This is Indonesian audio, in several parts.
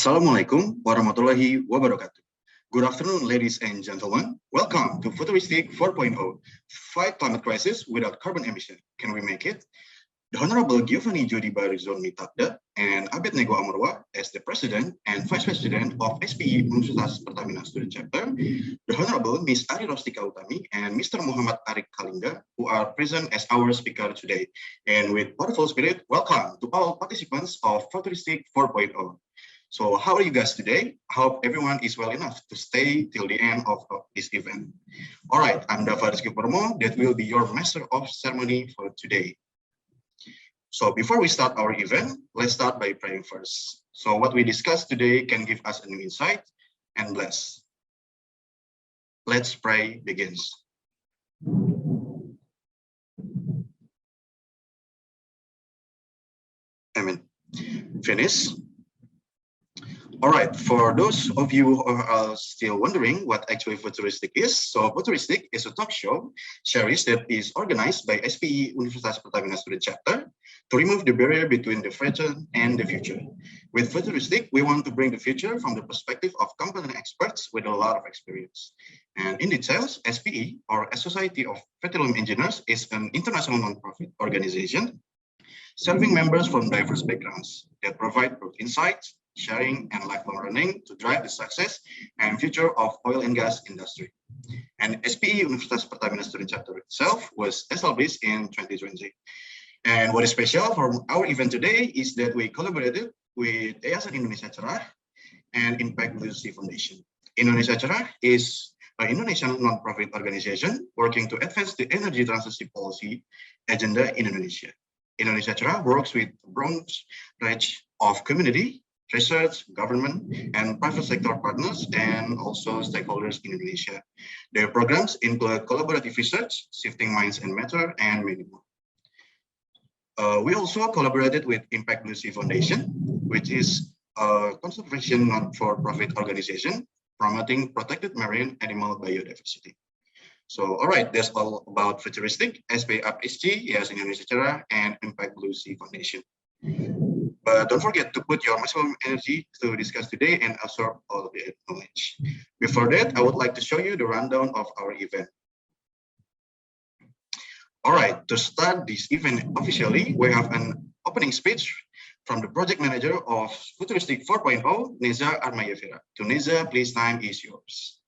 Assalamualaikum warahmatullahi wabarakatuh. Good afternoon, ladies and gentlemen. Welcome to Futuristic 4.0, Fight Climate Crisis Without Carbon Emission. Can we make it? The Honorable Giovanni Jody Barizon Mitagda and Abednego Amorwa as the President and Vice President of SPE Universitas Pertamina Student Chapter, the Honorable Ms. Ari Rostika Utami and Mr. Muhammad Arik Kalinga, who are present as our speaker today. And with wonderful spirit, welcome to all participants of Futuristic 4.0. So how are you guys today? I hope everyone is well enough to stay till the end of this event. All right, I'm Dava Rizky Purnomo, that will be your master of ceremony for today. So before we start our event, let's start by praying first. So what we discussed today can give us an insight and bless. Let's pray begins. Amen. Finish. All right, for those of you who are still wondering what actually Futuristic is, so Futuristic is a talk show series that is organized by SPE Universitas Pertamina Student Chapter to remove the barrier between the present and the future. With Futuristic, we want to bring the future from the perspective of competent experts with a lot of experience. And in details, SPE, or a Society of Petroleum Engineers, is an international non-profit organization serving members from diverse backgrounds that provide both insights, sharing, and lifelong learning to drive the success and future of oil and gas industry. And SPE Universitas Pertamina Student Chapter itself was established in 2020. And what is special for our event today is that we collaborated with Yayasan Indonesia Cerah and Impact Blue Sea Foundation. Indonesia Cerah is an Indonesian non-profit organization working to advance the energy transition policy agenda in Indonesia. Indonesia Cerah works with a broad range of community, research, government, and private sector partners, and also stakeholders in Indonesia. Their programs include collaborative research, shifting minds and matter, and many more. We also collaborated with Impact Blue Sea Foundation, which is a conservation not-for-profit organization promoting protected marine animal biodiversity. So, all right, that's all about Futuristic, SPE UP-SC, Yayasan Indonesia Cerah, and Impact Blue Sea Foundation. But don't forget to put your maximum energy to discuss today and absorb all of the knowledge. Before that, I would like to show you the rundown of our event. All right, to start this event officially, we have an opening speech from the project manager of Futuristic 4.0, Neza Armayevira. To Neza, please, time is yours.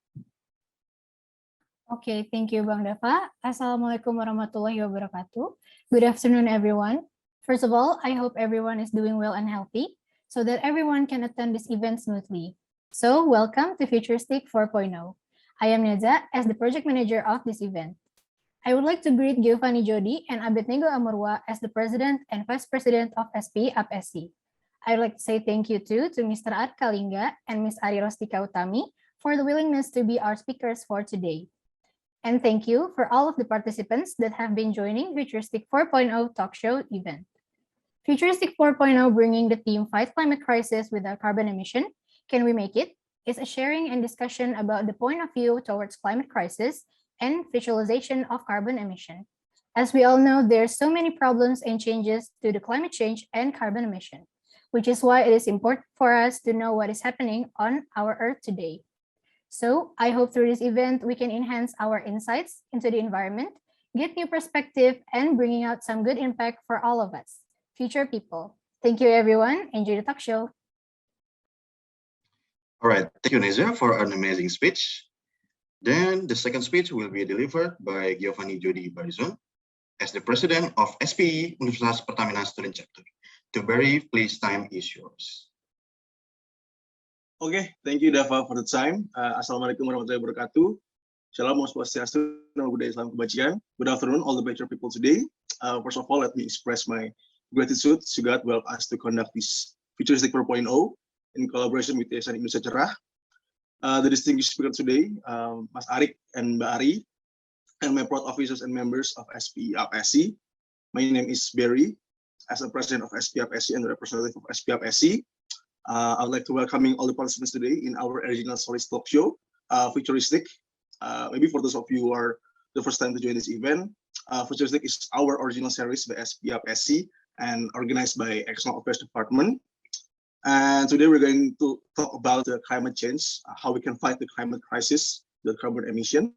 Okay, thank you, Bang Dava. Assalamualaikum warahmatullahi wabarakatuh. Good afternoon, everyone. First of all, I hope everyone is doing well and healthy so that everyone can attend this event smoothly. So, welcome to Futuristic 4.0. I am Neza as the project manager of this event. I would like to greet Giovanni Jody and Abednego Amorwa as the president and vice president of SPE UP-SC. I would like to say thank you too to Mr. Arik Kalinga and Ms. Ari Rostika Utami for the willingness to be our speakers for today. And thank you for all of the participants that have been joining Futuristic 4.0 talk show event. Futuristic 4.0, bringing the theme Fight Climate Crisis Without Carbon Emission, Can We Make It? Is a sharing and discussion about the point of view towards climate crisis and visualization of carbon emission. As we all know, there are so many problems and changes to the climate change and carbon emission, which is why it is important for us to know what is happening on our Earth today. So I hope through this event, we can enhance our insights into the environment, get new perspective, and bringing out some good impact for all of us, future people. Thank you, everyone. Enjoy the talk show. All right, thank you, Neza, for an amazing speech. Then the second speech will be delivered by Giovanni Jody Barizon as the president of SPE Universitas Pertamina Student Chapter. To Barry, please, time is yours. Okay, thank you, Dava, for the time. Assalamualaikum warahmatullahi wabarakatuh. Shalom, Swastiastu, Namo Buddhaya, Salam Kebajikan. Good afternoon, all the better people today. First of all, let me express my gratitude to God who helped us to conduct this Futuristic 4.0 in collaboration with Yayasan Indonesia Cerah. The distinguished speaker today, Mas Arik and Mbak Ari, and my proud officers and members of SPE UP-SC. My name is Barry. As a president of SPE UP-SC and the representative of SPE UP-SC, I would like to welcoming all the participants today in our original series talk show, Futuristic. Maybe for those of you who are the first time to join this event, Futuristic is our original series by SPE UP-SC and organized by External Affairs Department. And today we're going to talk about the climate change, how we can fight the climate crisis, the carbon emission.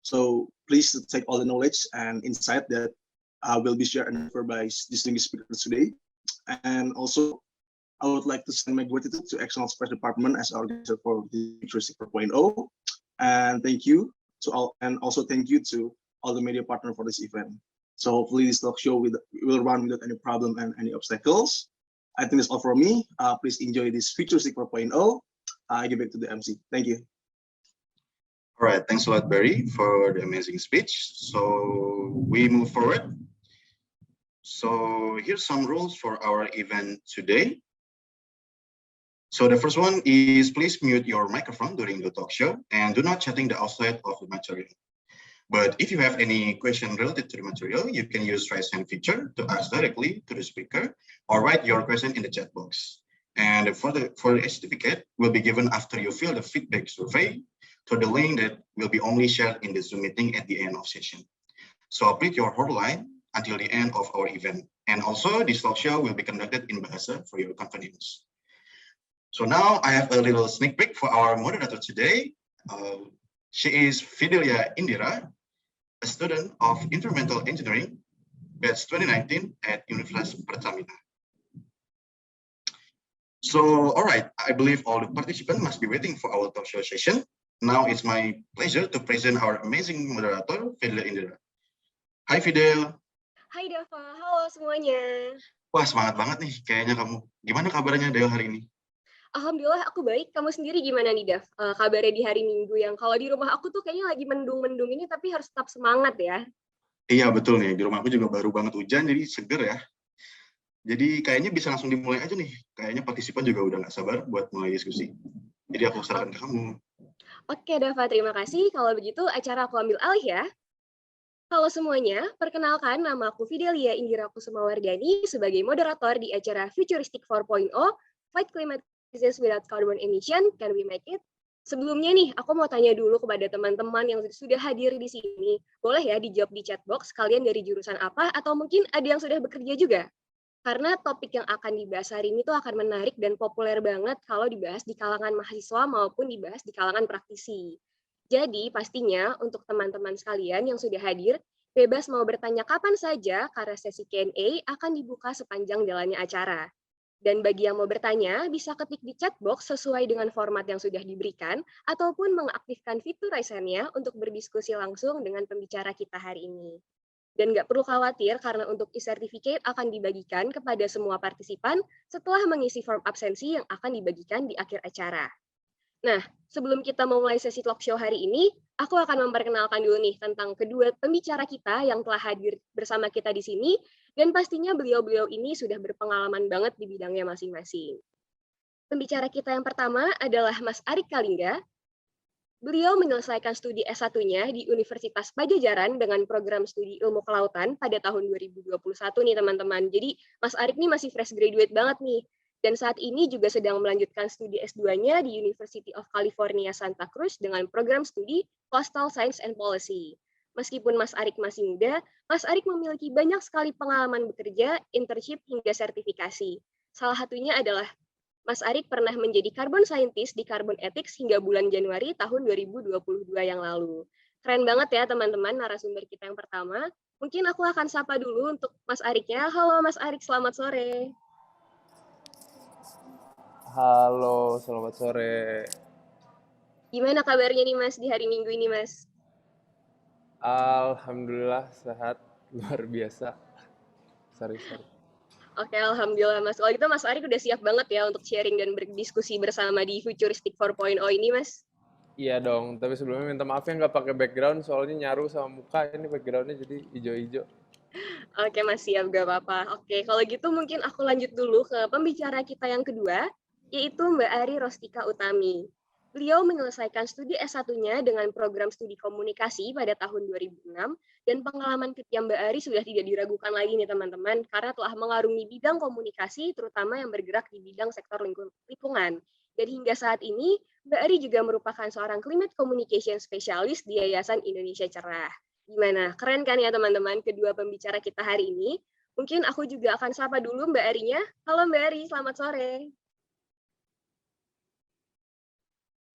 So please take all the knowledge and insight that will be shared and offered by distinguished speakers today. And also, I would like to send my gratitude to External Affairs Department as organizer for the Futuristic 4.0. And thank you to all, and also thank you to all the media partners for this event. So hopefully this talk show will run without any problem and any obstacles. I think that's all from me. Please enjoy this Futuristic 4.0. I give it to the MC. Thank you. All right, thanks a lot, Barry, for the amazing speech. So we move forward. So here's some rules for our event today. So the first one is please mute your microphone during the talk show and do not chatting the outside of the material. But if you have any question related to the material, you can use raise hand feature to ask directly to the speaker or write your question in the chat box. And for the certificate will be given after you fill the feedback survey to the link that will be only shared in the Zoom meeting at the end of session. So update your whole line until the end of our event. And also this talk show will be conducted in Bahasa for your convenience. So now I have a little sneak peek for our moderator today. She is Fidelia Indira, a student of Environmental Engineering, batch 2019 at Universitas Pertamina. So, all right, I believe all the participants must be waiting for our talk show session. Now it's my pleasure to present our amazing moderator, Fidelia Indira. Hai Fidel. Hai Dava, halo semuanya. Wah, semangat banget nih kayaknya kamu. Gimana kabarnya Del hari ini? Alhamdulillah aku baik. Kamu sendiri gimana nih, Dav? Kabarnya di hari Minggu yang kalau di rumah aku tuh kayaknya lagi mendung-mendung ini, tapi harus tetap semangat ya. Iya, betul nih. Di rumah aku juga baru banget hujan, jadi seger ya. Jadi kayaknya bisa langsung dimulai aja nih. Kayaknya partisipan juga udah nggak sabar buat mulai diskusi. Jadi aku serahkan ke kamu. Oke, Dava, terima kasih. Kalau begitu, acara aku ambil alih ya. Halo semuanya, perkenalkan nama aku Fidelia Indira Kusumawardani sebagai moderator di acara Futuristic 4.0, Fight Climate Crisis Without Carbon Emission, Can We Make It? Sebelumnya nih, aku mau tanya dulu kepada teman-teman yang sudah hadir di sini. Boleh ya dijawab di chat box, kalian dari jurusan apa, atau mungkin ada yang sudah bekerja juga? Karena topik yang akan dibahas hari ini tuh akan menarik dan populer banget kalau dibahas di kalangan mahasiswa maupun dibahas di kalangan praktisi. Jadi pastinya untuk teman-teman sekalian yang sudah hadir, bebas mau bertanya kapan saja karena sesi Q&A akan dibuka sepanjang jalannya acara. Dan bagi yang mau bertanya, bisa ketik di chat box sesuai dengan format yang sudah diberikan, ataupun mengaktifkan fitur raise hand-nya untuk berdiskusi langsung dengan pembicara kita hari ini. Dan nggak perlu khawatir karena untuk e-certificate akan dibagikan kepada semua partisipan setelah mengisi form absensi yang akan dibagikan di akhir acara. Nah, sebelum kita memulai sesi talk show hari ini, aku akan memperkenalkan dulu nih tentang kedua pembicara kita yang telah hadir bersama kita di sini, dan pastinya beliau-beliau ini sudah berpengalaman banget di bidangnya masing-masing. Pembicara kita yang pertama adalah Mas Arik Kalingga. Beliau menyelesaikan studi S1-nya di Universitas Padjadjaran dengan program studi ilmu kelautan pada tahun 2021 nih teman-teman. Jadi Mas Arik nih masih fresh graduate banget nih. Dan saat ini juga sedang melanjutkan studi S2-nya di University of California, Santa Cruz dengan program studi Coastal Science and Policy. Meskipun Mas Arik masih muda, Mas Arik memiliki banyak sekali pengalaman bekerja, internship, hingga sertifikasi. Salah satunya adalah Mas Arik pernah menjadi carbon scientist di Carbon Ethics hingga bulan Januari tahun 2022 yang lalu. Keren banget ya teman-teman narasumber kita yang pertama. Mungkin aku akan sapa dulu untuk Mas Ariknya. Halo Mas Arik, selamat sore. Halo, selamat sore. Gimana kabarnya nih Mas di hari Minggu ini Mas? Alhamdulillah sehat, luar biasa. Sorry. Oke, alhamdulillah Mas. Kalau gitu Mas Arik udah siap banget ya untuk sharing dan berdiskusi bersama di Futuristic 4.0 ini Mas? Iya dong, tapi sebelumnya minta maaf ya nggak pakai background, soalnya nyaru sama muka, ini backgroundnya jadi hijau-hijau. Oke Mas, siap, gak apa-apa. Oke, kalau gitu mungkin aku lanjut dulu ke pembicara kita yang kedua, yaitu Mbak Ari Rostika Utami. Beliau menyelesaikan studi S1-nya dengan program studi komunikasi pada tahun 2006, dan pengalaman kerja Mbak Ari sudah tidak diragukan lagi nih teman-teman, karena telah mengarungi bidang komunikasi, terutama yang bergerak di bidang sektor lingkungan. Dan hingga saat ini, Mbak Ari juga merupakan seorang climate communication specialist di Yayasan Indonesia Cerah. Gimana? Keren kan ya teman-teman kedua pembicara kita hari ini? Mungkin aku juga akan sapa dulu Mbak Arinya. Halo Mbak Ari, selamat sore.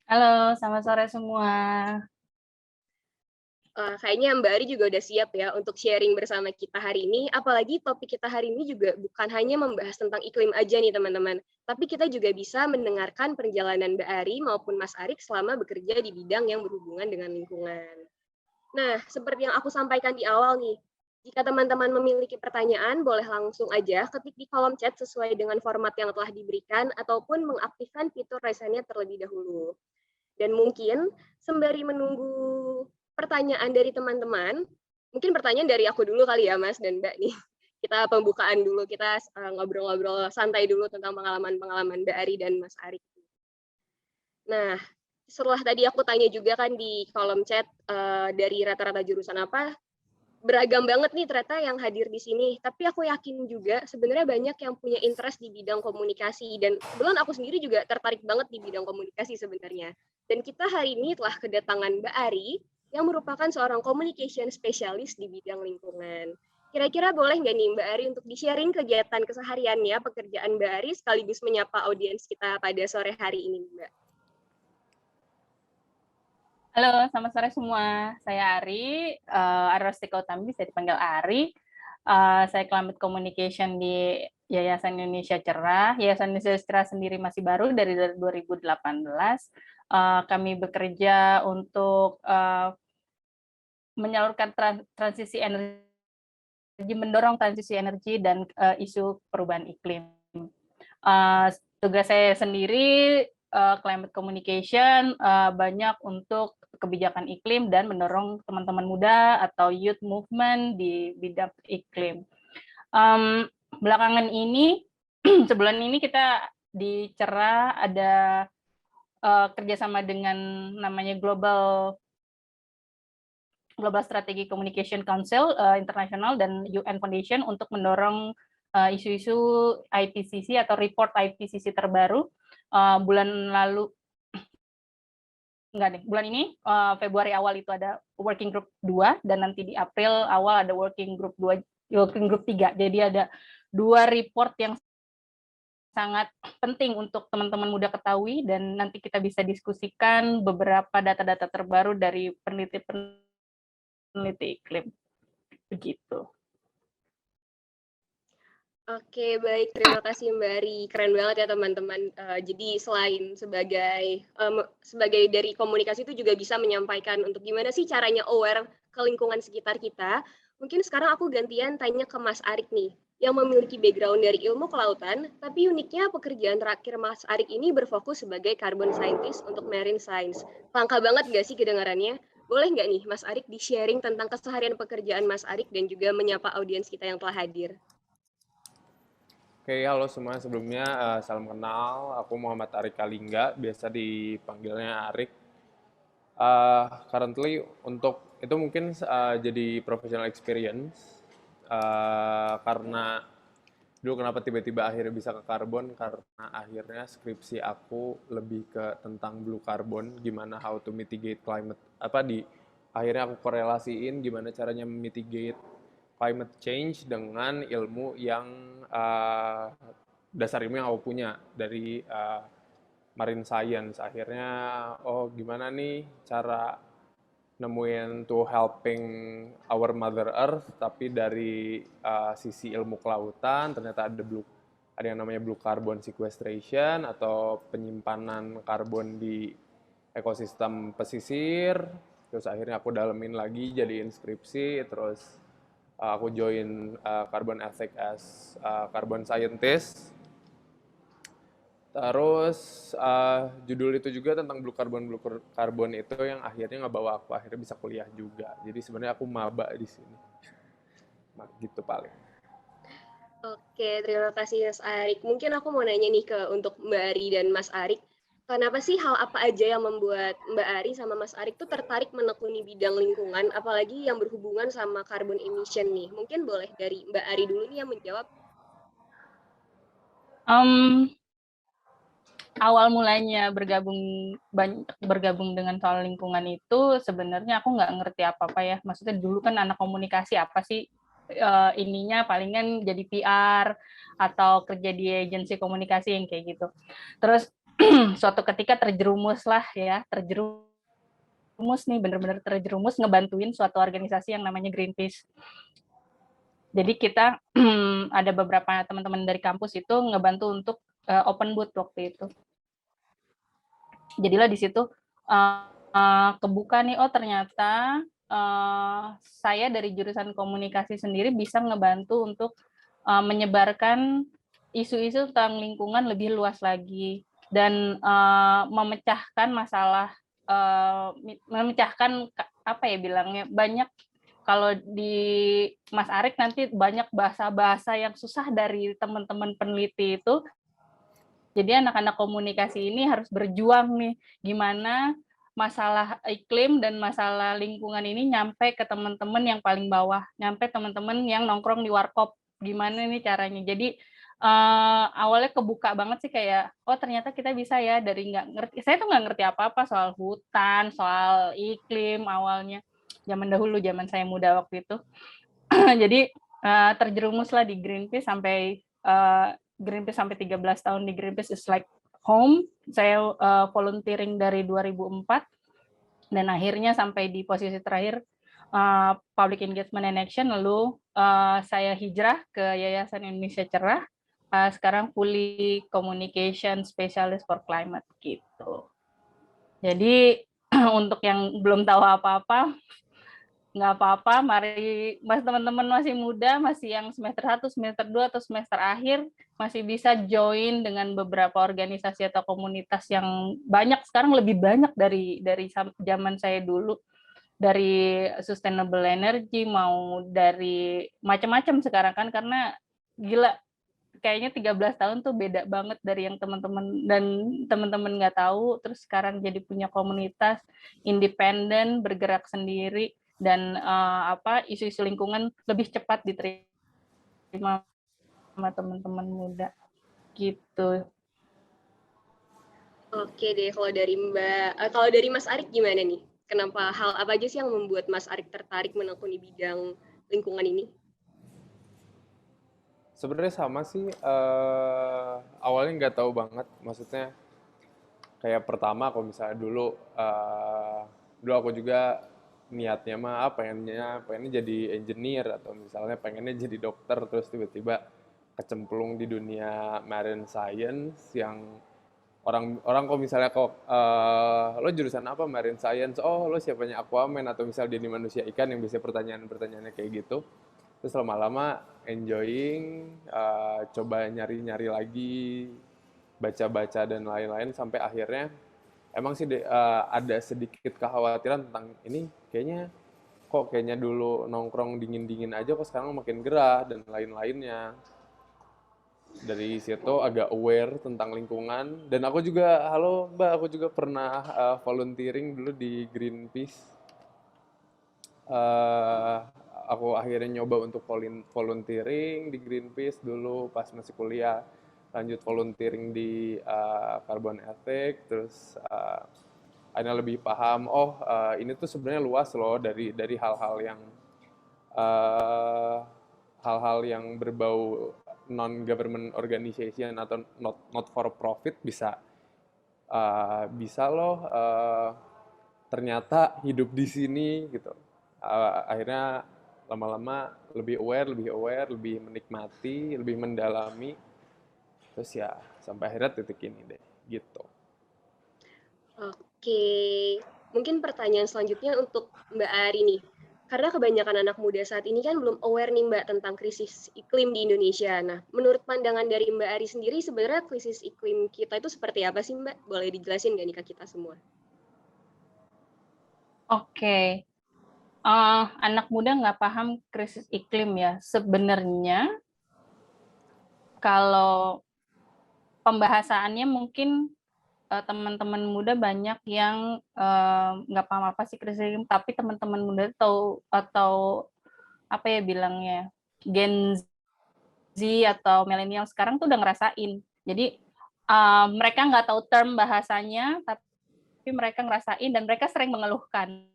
Halo, selamat sore semua. Kayaknya Mbak Ari juga udah siap ya untuk sharing bersama kita hari ini. Apalagi topik kita hari ini juga bukan hanya membahas tentang iklim aja nih teman-teman. Tapi kita juga bisa mendengarkan perjalanan Mbak Ari maupun Mas Arik selama bekerja di bidang yang berhubungan dengan lingkungan. Nah, seperti yang aku sampaikan di awal nih, jika teman-teman memiliki pertanyaan, boleh langsung aja ketik di kolom chat sesuai dengan format yang telah diberikan ataupun mengaktifkan fitur raise hand-nya terlebih dahulu. Dan mungkin sembari menunggu pertanyaan dari teman-teman, mungkin pertanyaan dari aku dulu kali ya Mas dan Mbak nih. Kita pembukaan dulu, kita ngobrol-ngobrol santai dulu tentang pengalaman-pengalaman Mbak Ari dan Mas Arik. Nah, setelah tadi aku tanya juga kan di kolom chat dari rata-rata jurusan apa, beragam banget nih ternyata yang hadir di sini. Tapi aku yakin juga sebenarnya banyak yang punya interest di bidang komunikasi. Dan kebetulan aku sendiri juga tertarik banget di bidang komunikasi sebenarnya. Dan kita hari ini telah kedatangan Mbak Ari, yang merupakan seorang communication specialist di bidang lingkungan. Kira-kira boleh nggak nih Mbak Ari untuk di-sharing kegiatan kesehariannya, pekerjaan Mbak Ari, sekaligus menyapa audiens kita pada sore hari ini, Mbak? Halo, selamat sore semua. Saya Ari, Arostika Utami, bisa dipanggil Ari. Saya Climate Communication di Yayasan Indonesia Cerah. Yayasan Indonesia Cerah sendiri masih baru dari 2018. Kami bekerja untuk menyalurkan transisi energi, mendorong transisi energi dan isu perubahan iklim. Tugas saya sendiri climate communication banyak untuk kebijakan iklim dan mendorong teman-teman muda atau youth movement di bidang iklim. Belakangan ini, sebulan ini kita di Cerah ada kerjasama dengan namanya Global Strategic Communication Council Internasional dan UN Foundation untuk mendorong isu-isu IPCC atau report IPCC terbaru bulan lalu. Bulan ini Februari awal itu ada working group 2 dan nanti di April awal ada working group 3. Jadi ada 2 report yang sangat penting untuk teman-teman muda ketahui dan nanti kita bisa diskusikan beberapa data-data terbaru dari peneliti iklim. Begitu. Oke, baik. Terima kasih Mbak Ari. Keren banget ya teman-teman. Jadi selain sebagai dari komunikasi itu juga bisa menyampaikan untuk gimana sih caranya aware ke lingkungan sekitar kita. Mungkin sekarang aku gantian tanya ke Mas Arik nih, yang memiliki background dari ilmu kelautan, tapi uniknya pekerjaan terakhir Mas Arik ini berfokus sebagai carbon scientist untuk marine science. Langka banget nggak sih kedengarannya? Boleh nggak nih Mas Arik di-sharing tentang keseharian pekerjaan Mas Arik dan juga menyapa audiens kita yang telah hadir? Oke, halo semua. Sebelumnya salam kenal. Aku Muhammad Arik Kalingga, biasa dipanggilnya Arik. Currently untuk itu mungkin jadi professional experience karena dulu kenapa tiba-tiba akhirnya bisa ke karbon, karena akhirnya skripsi aku lebih ke tentang blue carbon, gimana how to mitigate climate, akhirnya aku korelasiin gimana caranya mitigate climate change dengan ilmu yang dasar ilmu yang aku punya dari marine science. Akhirnya gimana nih cara nemuin to helping our mother earth tapi dari sisi ilmu kelautan. Ternyata ada yang namanya blue carbon sequestration atau penyimpanan karbon di ekosistem pesisir. Terus akhirnya aku dalemin lagi jadi inskripsi, terus aku join carbon ethics as carbon scientist. Terus judul itu juga tentang blue carbon itu yang akhirnya ngebawa aku akhirnya bisa kuliah juga. Jadi sebenarnya aku maba di sini. Gitu paling. Oke, terima kasih Mas Arik. Mungkin aku mau nanya nih untuk Mbak Ari dan Mas Arik. Kenapa sih hal apa aja yang membuat Mbak Ari sama Mas Arik tuh tertarik menekuni bidang lingkungan, apalagi yang berhubungan sama carbon emission nih? Mungkin boleh dari Mbak Ari dulu nih yang menjawab. Awal mulanya bergabung dengan soal lingkungan itu sebenarnya aku nggak ngerti apa-apa ya. Maksudnya dulu kan anak komunikasi apa sih ininya palingan jadi PR atau kerja di agensi komunikasi yang kayak gitu. Terus suatu ketika terjerumus nih, bener-bener terjerumus ngebantuin suatu organisasi yang namanya Greenpeace. Jadi kita ada beberapa teman-teman dari kampus itu ngebantu untuk open booth waktu itu. Jadilah di situ kebuka nih, oh ternyata saya dari jurusan komunikasi sendiri bisa ngebantu untuk menyebarkan isu-isu tentang lingkungan lebih luas lagi dan memecahkan masalah, memecahkan apa ya bilangnya, banyak kalau di Mas Arik nanti banyak bahasa-bahasa yang susah dari teman-teman peneliti itu. Jadi anak-anak komunikasi ini harus berjuang nih, gimana masalah iklim dan masalah lingkungan ini nyampe ke teman-teman yang paling bawah, nyampe teman-teman yang nongkrong di warkop, gimana nih caranya. Jadi awalnya kebuka banget sih, kayak oh ternyata kita bisa ya, dari nggak ngerti, saya tuh nggak ngerti apa-apa soal hutan, soal iklim awalnya, zaman dahulu, zaman saya muda waktu itu. Jadi terjerumuslah di Greenpeace sampai Greenpeace sampai 13 tahun di Greenpeace is like home. Saya volunteering dari 2004 dan akhirnya sampai di posisi terakhir Public Engagement and Action, lalu saya hijrah ke Yayasan Indonesia Cerah, sekarang fully Communication Specialist for Climate gitu. Jadi untuk yang belum tahu apa-apa, nggak apa-apa, mari mas teman-teman masih muda, masih yang semester 1, semester 2, atau semester akhir, masih bisa join dengan beberapa organisasi atau komunitas yang banyak, sekarang lebih banyak dari zaman saya dulu, dari sustainable energy, mau dari macam-macam sekarang kan, karena gila, kayaknya 13 tahun tuh beda banget dari yang teman-teman dan teman-teman nggak tahu, terus sekarang jadi punya komunitas independen, bergerak sendiri, dan isu-isu lingkungan lebih cepat diterima sama teman-teman muda gitu. Oke deh, kalau dari Mas Arik gimana nih? Kenapa, hal apa aja sih yang membuat Mas Arik tertarik menekuni bidang lingkungan ini? Sebenarnya sama sih, awalnya nggak tahu banget, maksudnya kayak pertama kalau misalnya dulu aku juga niatnya mah pengennya jadi engineer atau misalnya pengennya jadi dokter, terus tiba-tiba kecemplung di dunia marine science yang orang kok misalnya lo jurusan apa, marine science, oh lo siapanya Aquaman, atau misalnya dia di manusia ikan yang bisa pertanyaannya kayak gitu. Terus lama-lama enjoying, coba nyari-nyari lagi, baca-baca dan lain-lain, sampai akhirnya emang sih ada sedikit kekhawatiran tentang ini, kayaknya dulu nongkrong dingin-dingin aja, kok sekarang makin gerah dan lain-lainnya. Dari situ agak aware tentang lingkungan, dan aku juga, halo Mbak, aku juga pernah volunteering dulu di Greenpeace. Aku akhirnya nyoba untuk volunteering di Greenpeace dulu pas masih kuliah, lanjut volunteering di Carbon Ethic, terus akhirnya lebih paham, ini tuh sebenarnya luas loh, dari hal-hal yang berbau non-government organization atau not for profit bisa loh ternyata hidup di sini gitu. Akhirnya lama-lama lebih aware, lebih menikmati, lebih mendalami, terus ya sampai akhirnya titik ini deh gitu. Oke, mungkin pertanyaan selanjutnya untuk Mbak Ari nih. Karena kebanyakan anak muda saat ini kan belum aware nih Mbak tentang krisis iklim di Indonesia. Nah, menurut pandangan dari Mbak Ari sendiri, sebenarnya krisis iklim kita itu seperti apa sih Mbak? Boleh dijelasin nggak nih ke kita semua? Oke. Anak muda nggak paham krisis iklim ya. Sebenarnya kalau pembahasannya mungkin teman-teman muda banyak yang nggak paham apa sih krisis iklim, tapi teman-teman muda atau apa ya bilangnya, Gen Z atau milenial sekarang tuh udah ngerasain. Jadi mereka nggak tahu term bahasanya, tapi mereka ngerasain dan mereka sering mengeluhkan.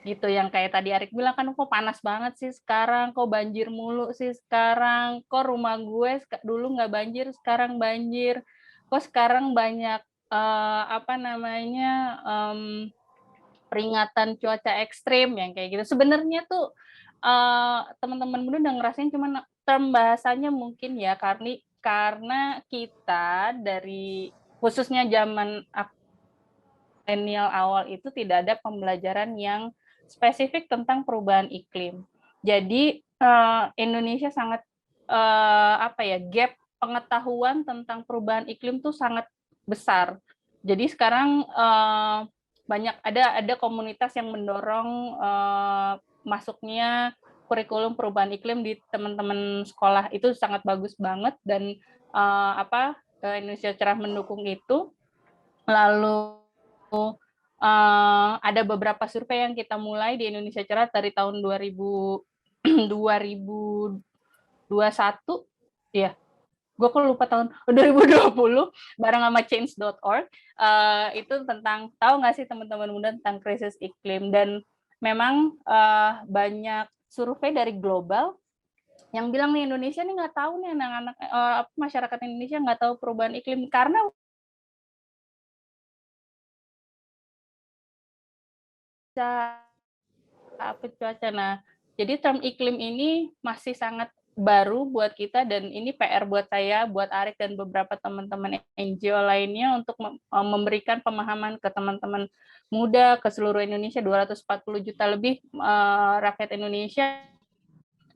Gitu, yang kayak tadi Arik bilang kan, kok panas banget sih sekarang, kok banjir mulu sih sekarang, kok rumah gue dulu nggak banjir, sekarang banjir, kok sekarang banyak apa namanya peringatan cuaca ekstrim yang kayak gitu. Sebenarnya tuh teman-teman muda udah ngerasain, cuman term bahasanya mungkin ya karena kita dari khususnya zaman milenial awal itu tidak ada pembelajaran yang spesifik tentang perubahan iklim. Jadi Indonesia sangat apa ya, gap pengetahuan tentang perubahan iklim tuh sangat besar. Jadi sekarang banyak ada komunitas yang mendorong masuknya kurikulum perubahan iklim di teman-teman sekolah, itu sangat bagus banget, dan Indonesia Cerah mendukung itu. Lalu ada beberapa survei yang kita mulai di Indonesia Cerah dari tahun 2021 ya, gue kok lupa tahun 2020 bareng sama change.org. Itu tentang, tahu nggak sih teman-teman muda tentang krisis iklim, dan memang banyak survei dari global yang bilang nih Indonesia nih nggak tahu nih, anak-anak masyarakat Indonesia nggak tahu perubahan iklim karena apa cuaca. Nah, jadi term iklim ini masih sangat baru buat kita, dan ini PR buat saya, buat Arik dan beberapa teman-teman NGO lainnya untuk memberikan pemahaman ke teman-teman muda, ke seluruh Indonesia, 240 juta lebih rakyat Indonesia,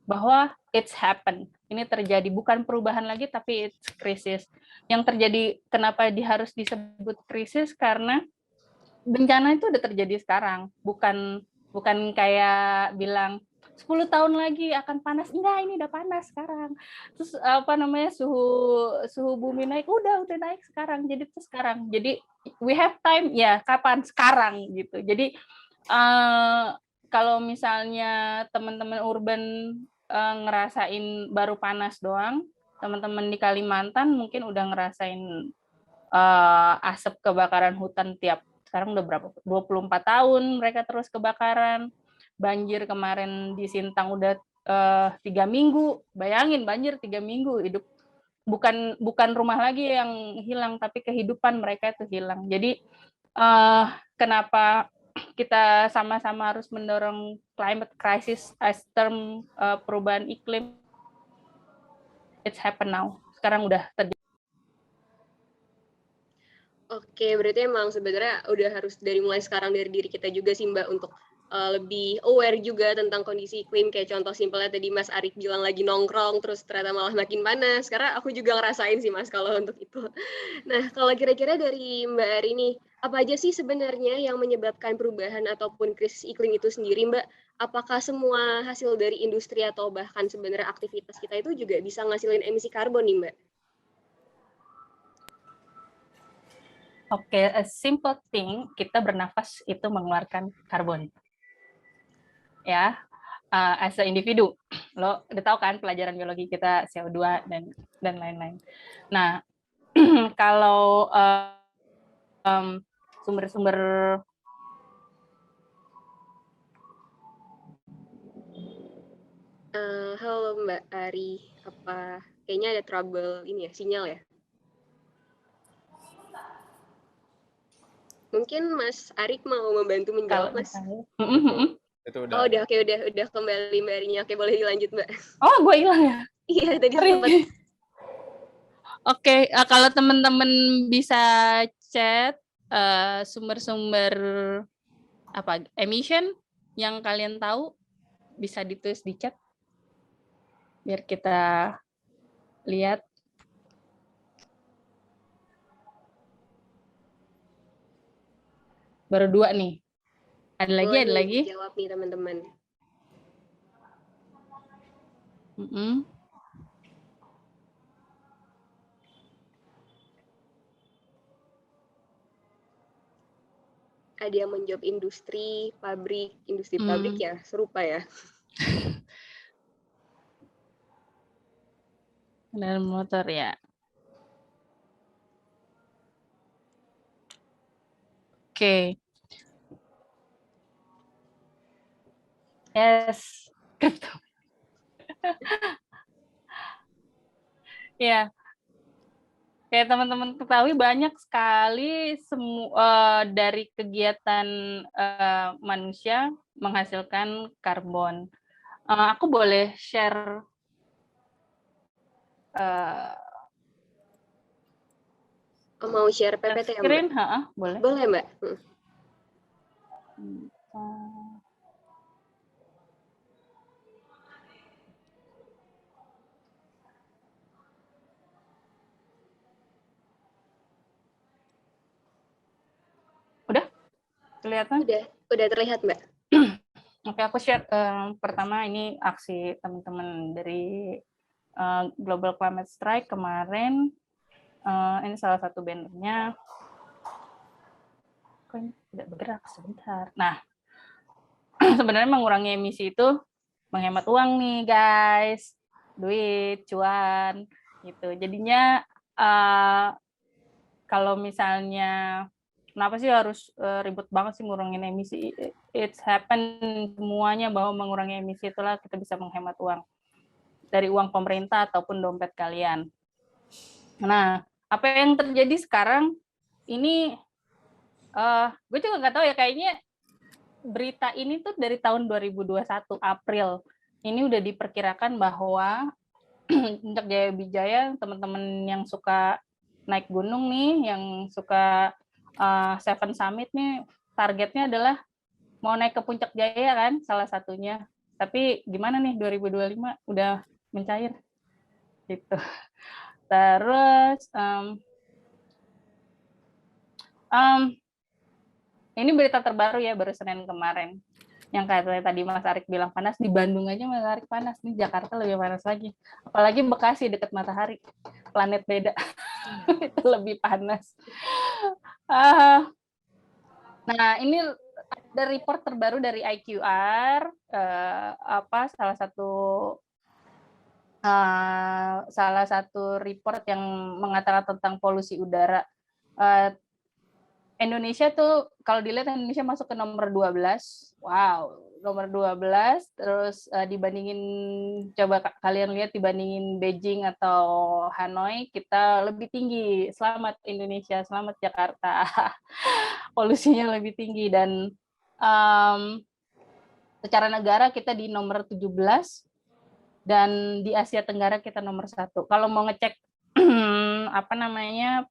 bahwa it's happen. Ini terjadi, bukan perubahan lagi, tapi it's krisis. Yang terjadi, kenapa harus disebut krisis? Karena bencana itu udah terjadi sekarang, bukan kayak bilang 10 tahun lagi akan panas. Enggak, ini udah panas sekarang. Terus suhu bumi naik, udah naik sekarang. Jadi itu sekarang. Jadi we have time ya, kapan? Sekarang gitu. Jadi kalau misalnya teman-teman urban ngerasain baru panas doang, teman-teman di Kalimantan mungkin udah ngerasain asap kebakaran hutan sekarang udah berapa? 24 tahun mereka terus kebakaran. Banjir kemarin di Sintang udah 3 minggu. Bayangin banjir 3 minggu, hidup bukan rumah lagi yang hilang, tapi kehidupan mereka itu hilang. Jadi kenapa kita sama-sama harus mendorong climate crisis as term perubahan iklim? It's happen now. Sekarang udah terjadi. Oke, berarti emang sebenarnya udah harus dari mulai sekarang dari diri kita juga sih Mbak, untuk lebih aware juga tentang kondisi iklim. Kayak contoh simpelnya tadi Mas Arik bilang lagi nongkrong terus ternyata malah makin panas. Karena aku juga ngerasain sih Mas kalau untuk itu. Nah, kalau kira-kira dari Mbak Ari nih, apa aja sih sebenarnya yang menyebabkan perubahan ataupun krisis iklim itu sendiri Mbak? Apakah semua hasil dari industri atau bahkan sebenarnya aktivitas kita itu juga bisa ngasilin emisi karbon nih Mbak? Oke, a simple thing, kita bernafas itu mengeluarkan karbon. Ya, as a individu. Lo udah tahu kan pelajaran biologi kita CO2 dan lain-lain. Nah, kalau sumber-sumber halo Mbak Ari, apa kayaknya ada trouble ini ya, sinyal ya? Mungkin Mas Arik mau membantu menjawab, Mas? Itu udah. Oh, udah kembali Mbak Arinya. Oke, boleh dilanjut, Mbak. Oh, gue hilang ya? Iya, tadi sempat. Oke, kalau teman-teman bisa chat sumber-sumber emission yang kalian tahu, bisa ditulis di chat biar kita lihat. Baru 2 nih. Ada lagi? Jawab nih teman-teman. Ada yang menjawab industri pabrik ya, serupa ya. Kendaraan motor ya. Oke. Yes. Ya. Kayak teman-teman ketahui banyak sekali dari kegiatan manusia menghasilkan karbon. Aku boleh share Mau share PPT ya, Mbak? screen? Boleh. Boleh, Mbak. Udah? Kelihatan? Udah terlihat, Mbak. Oke, aku share pertama ini aksi teman-teman dari Global Climate Strike kemarin. Ini salah satu bannernya. Kok ini tidak bergerak sebentar. Nah, sebenarnya mengurangi emisi itu menghemat uang nih, guys. Duit, cuan, gitu. Jadinya kalau misalnya kenapa sih harus ribet banget sih ngurangin emisi? It's happen semuanya bahwa mengurangi emisi itulah kita bisa menghemat uang dari uang pemerintah ataupun dompet kalian. Nah, apa yang terjadi sekarang ini gue juga nggak tahu ya, kayaknya berita ini tuh dari tahun 2021 April. Ini udah diperkirakan bahwa Puncak Jaya Wijaya, teman-teman yang suka naik gunung nih, yang suka Seven Summit nih, targetnya adalah mau naik ke Puncak Jaya kan, salah satunya. Tapi gimana nih 2025 udah mencair gitu. Terus ini berita terbaru ya, baru Senin kemarin. Yang kayak tadi Mas Arik bilang panas, di Bandung aja Mas Arik panas, di Jakarta lebih panas lagi. Apalagi Bekasi dekat matahari, planet beda. Itu lebih panas. Nah, ini ada report terbaru dari IQR, salah satu report yang mengatakan tentang polusi udara. Indonesia tuh kalau dilihat Indonesia masuk ke nomor 12. Wow, nomor 12. Terus dibandingin, coba kalian lihat dibandingin Beijing atau Hanoi, kita lebih tinggi. Selamat Indonesia, selamat Jakarta. Polusinya lebih tinggi dan secara negara kita di nomor 17 dan di Asia Tenggara kita nomor 1. Kalau mau ngecek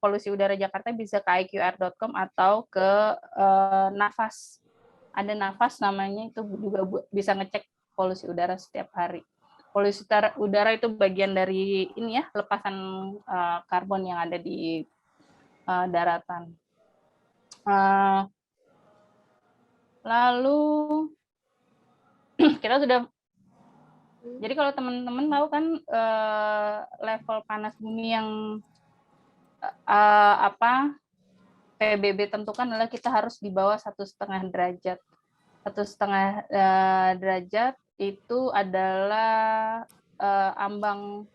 polusi udara Jakarta bisa ke iqr.com atau ke Nafas. Ada Nafas namanya, itu juga bisa ngecek polusi udara setiap hari. Polusi udara itu bagian dari ini ya, lepasan karbon yang ada di daratan. Lalu kita sudah, jadi kalau teman-teman tahu kan level panas bumi yang PBB tentukan adalah kita harus di bawah 1,5 derajat. 1,5 derajat itu adalah ambang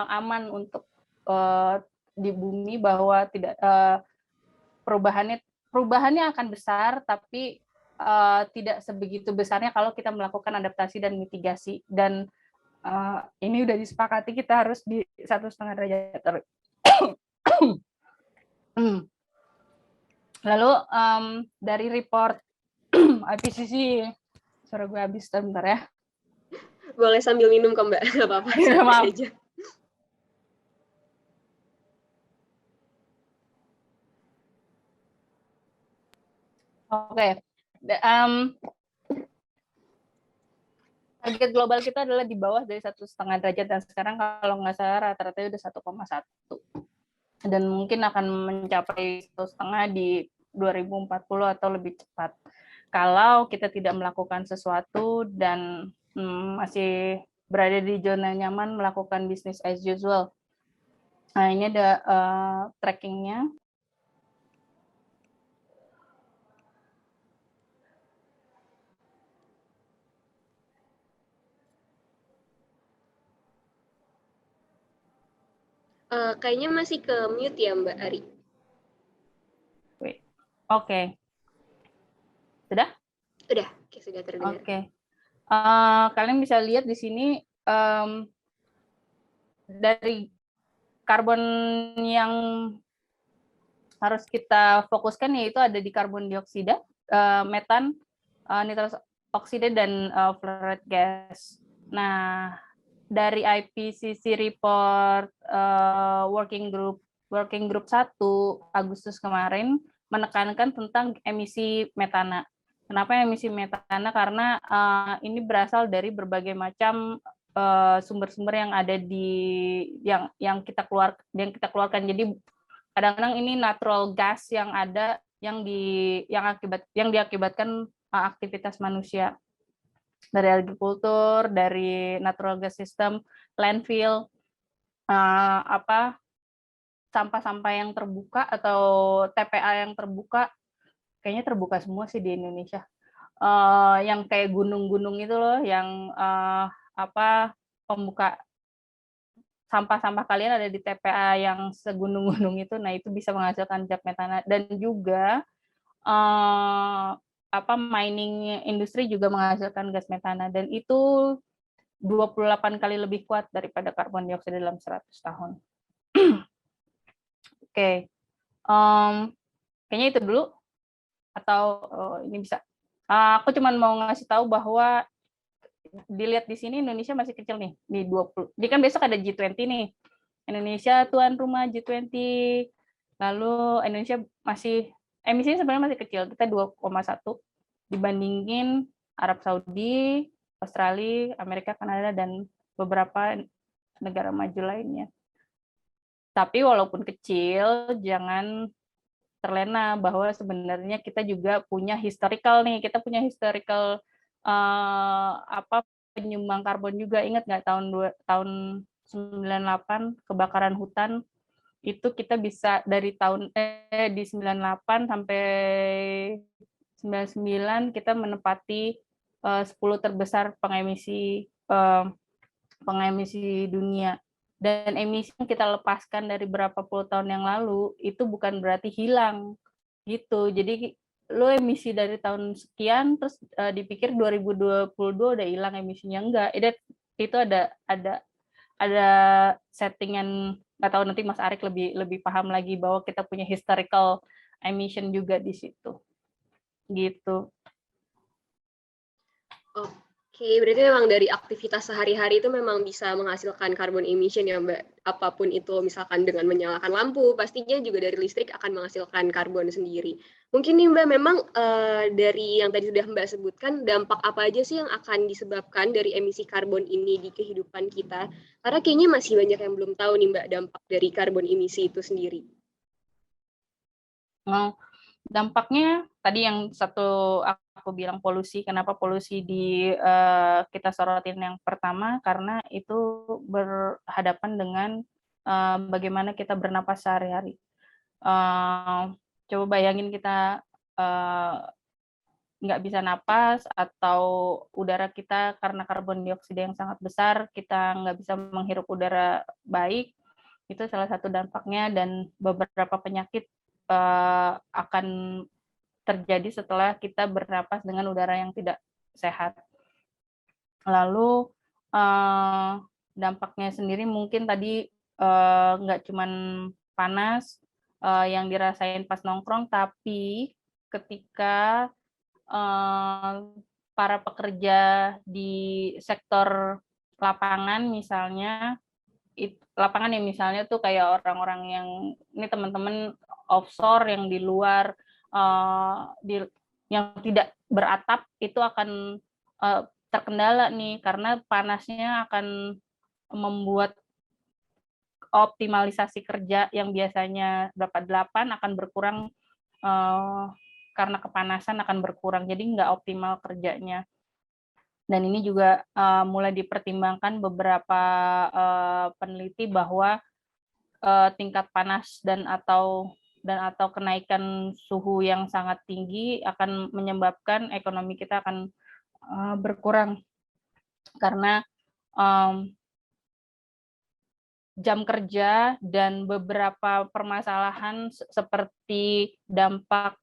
aman untuk di bumi, bahwa tidak perubahannya akan besar, tapi tidak sebegitu besarnya kalau kita melakukan adaptasi dan mitigasi. Dan ini udah disepakati kita harus di 1,5 derajat. Lalu dari report IPCC, suara gue habis bentar ya. Boleh sambil minum kok Mbak, nggak apa-apa. Maaf. Aja. Oke. Target global kita adalah di bawah dari 1,5 derajat, dan sekarang kalau nggak salah rata-rata udah 1,1. Dan mungkin akan mencapai 1,5 di 2040 atau lebih cepat. Kalau kita tidak melakukan sesuatu dan masih berada di zona nyaman melakukan business as usual. Nah, ini ada trackingnya. Kayaknya masih ke mute ya Mbak Ari. Oke. Sudah? Sudah, sudah terdengar. Oke. Kalian bisa lihat di sini dari karbon yang harus kita fokuskan yaitu ada di karbon dioksida, metan, nitrous oksida, dan fluoride gas. Nah, dari IPCC report working group 1 Agustus kemarin menekankan tentang emisi metana. Kenapa emisi metana? Karena ini berasal dari berbagai macam sumber-sumber yang ada di yang kita keluarkan. Jadi kadang-kadang ini natural gas yang ada yang diakibatkan aktivitas manusia, dari agrikultur, dari natural gas system, landfill, sampah-sampah yang terbuka atau TPA yang terbuka, kayaknya terbuka semua sih di Indonesia. Yang kayak gunung-gunung itu loh, yang pembuka sampah-sampah kalian ada di TPA yang segunung-gunung itu, nah itu bisa menghasilkan zat metana. Dan juga mining industri juga menghasilkan gas metana, dan itu 28 kali lebih kuat daripada karbon dioksida dalam 100 tahun. Oke. Kayaknya itu dulu, atau ini bisa. Aku cuma mau ngasih tahu bahwa dilihat di sini Indonesia masih kecil nih, di 20. Jadi kan besok ada G20 nih. Indonesia tuan rumah G20. Lalu Indonesia masih emisinya sebenarnya masih kecil. Kita 2,1 dibandingin Arab Saudi, Australia, Amerika, Kanada, dan beberapa negara maju lainnya. Tapi walaupun kecil, jangan terlena bahwa sebenarnya kita juga punya historical nih. Kita punya historical penyumbang karbon juga. Ingat nggak tahun 98 kebakaran hutan itu kita bisa dari di 98 sampai 99 kita menempati 10 terbesar pengemisi dunia. Dan emisi yang kita lepaskan dari berapa puluh tahun yang lalu itu bukan berarti hilang gitu. Jadi lo emisi dari tahun sekian terus dipikir 2022 udah hilang emisinya, enggak. Itu ada settingan, nggak tahu, nanti Mas Arik lebih paham lagi bahwa kita punya historical emission juga di situ. Gitu. Oke, berarti memang dari aktivitas sehari-hari itu memang bisa menghasilkan carbon emission ya Mbak. Apapun itu, misalkan dengan menyalakan lampu, pastinya juga dari listrik akan menghasilkan karbon sendiri. Mungkin nih Mbak, memang dari yang tadi sudah Mbak sebutkan, dampak apa aja sih yang akan disebabkan dari emisi karbon ini di kehidupan kita? Karena kayaknya masih banyak yang belum tahu nih Mbak, dampak dari karbon emisi itu sendiri. Dampaknya tadi yang satu aku bilang polusi. Kenapa polusi kita sorotin yang pertama? Karena itu berhadapan dengan bagaimana kita bernapas sehari-hari. Coba bayangin kita nggak bisa napas, atau udara kita karena karbon dioksida yang sangat besar, kita nggak bisa menghirup udara baik. Itu salah satu dampaknya, dan beberapa penyakit akan terjadi setelah kita bernapas dengan udara yang tidak sehat. Lalu dampaknya sendiri mungkin tadi nggak cuman panas yang dirasain pas nongkrong, tapi ketika para pekerja di sektor lapangan misalnya, lapangan yang misalnya tuh kayak orang-orang yang ini teman-teman offshore yang di luar yang tidak beratap, itu akan terkendala nih, karena panasnya akan membuat optimalisasi kerja yang biasanya dapat 8 akan berkurang karena kepanasan akan berkurang, jadi nggak optimal kerjanya. Dan ini juga mulai dipertimbangkan beberapa peneliti bahwa tingkat panas dan atau kenaikan suhu yang sangat tinggi akan menyebabkan ekonomi kita akan berkurang, karena jam kerja dan beberapa permasalahan seperti dampak